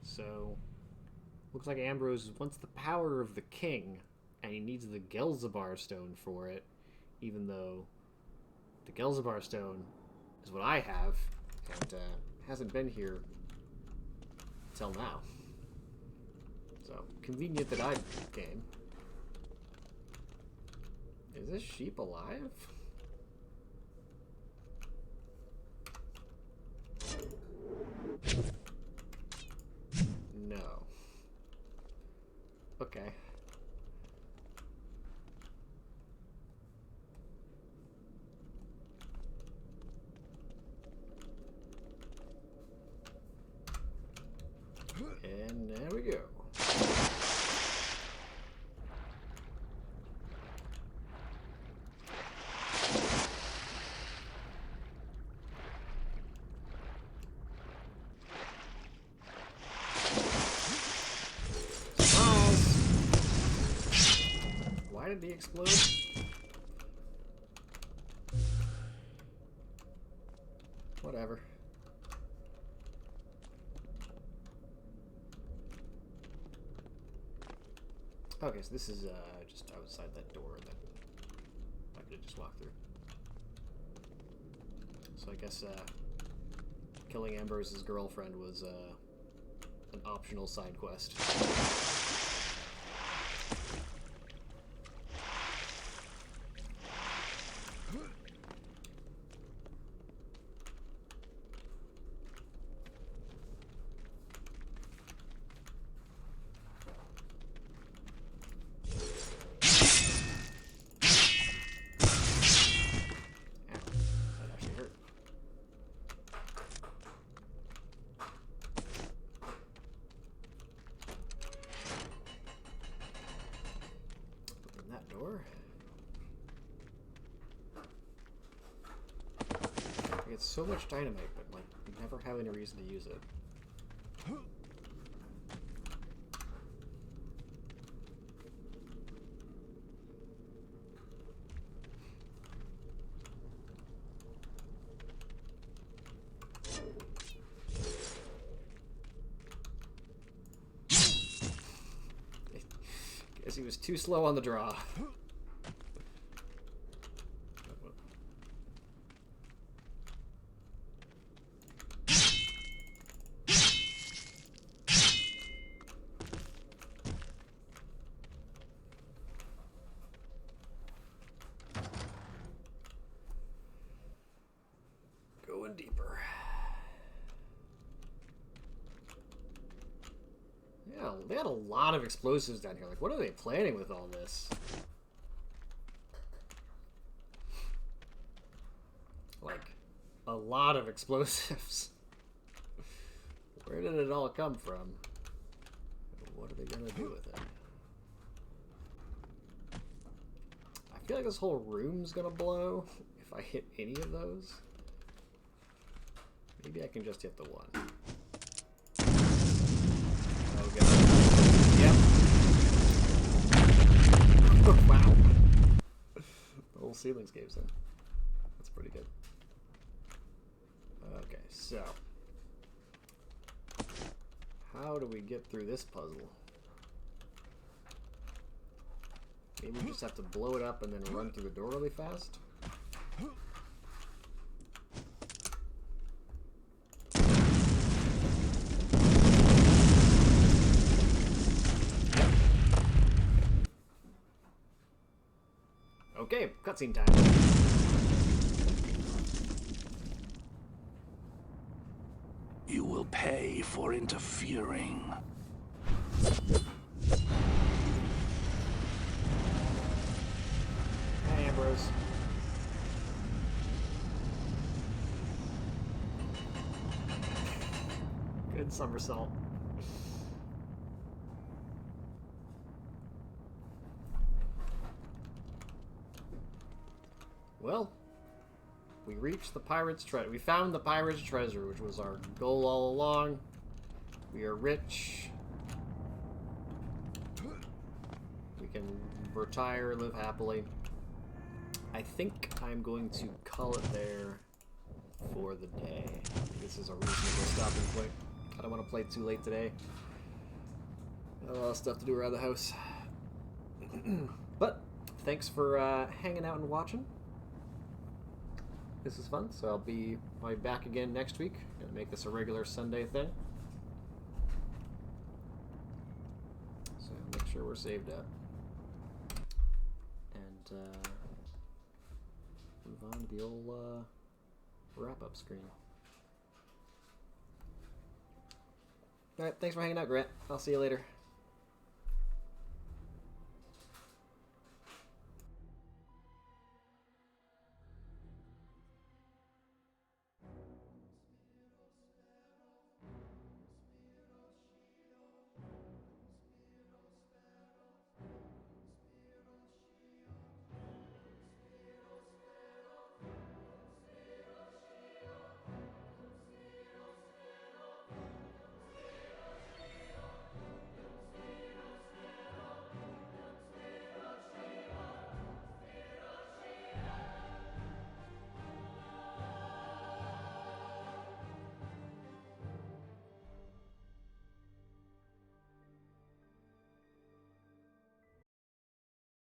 So, looks like Ambrose wants the power of the king, and he needs the Gelzabar stone for it, even though the Gelzabar stone is what I have, and hasn't been here till now. So, convenient that I came. Is this sheep alive? No. Okay. And there we go. Why did he explode? Whatever. Okay, so this is just outside that door that I could just walk through. So I guess killing Ambrose's girlfriend was an optional side quest. It's so much dynamite, but like you never have any reason to use it. Guess he was too slow on the draw. Going deeper. Yeah, they had a lot of explosives down here. Like, what are they planning with all this? Like, a lot of explosives. Where did it all come from? What are they gonna do with it? I feel like this whole room's gonna blow if I hit any of those. Maybe I can just hit the one. Oh, God. Yep. Wow. The whole ceiling's caves in. That's pretty good. Okay, so. How do we get through this puzzle? Maybe we just have to blow it up and then run through the door really fast? Okay, cutscene time. You will pay for interfering. Hi, Ambrose. Good somersault. Well, we reached the pirate's treasure. We found the pirate's treasure, which was our goal all along. We are rich. We can retire, live happily. I think I'm going to call it there for the day. This is a reasonable stopping point. I don't want to play too late today. Got a lot of stuff to do around the house. But thanks for hanging out and watching. This is fun, so I'll be back again next week. Gonna make this a regular Sunday thing. So make sure we're saved up. And move on to the old wrap-up screen. Alright, thanks for hanging out, Grant. I'll see you later.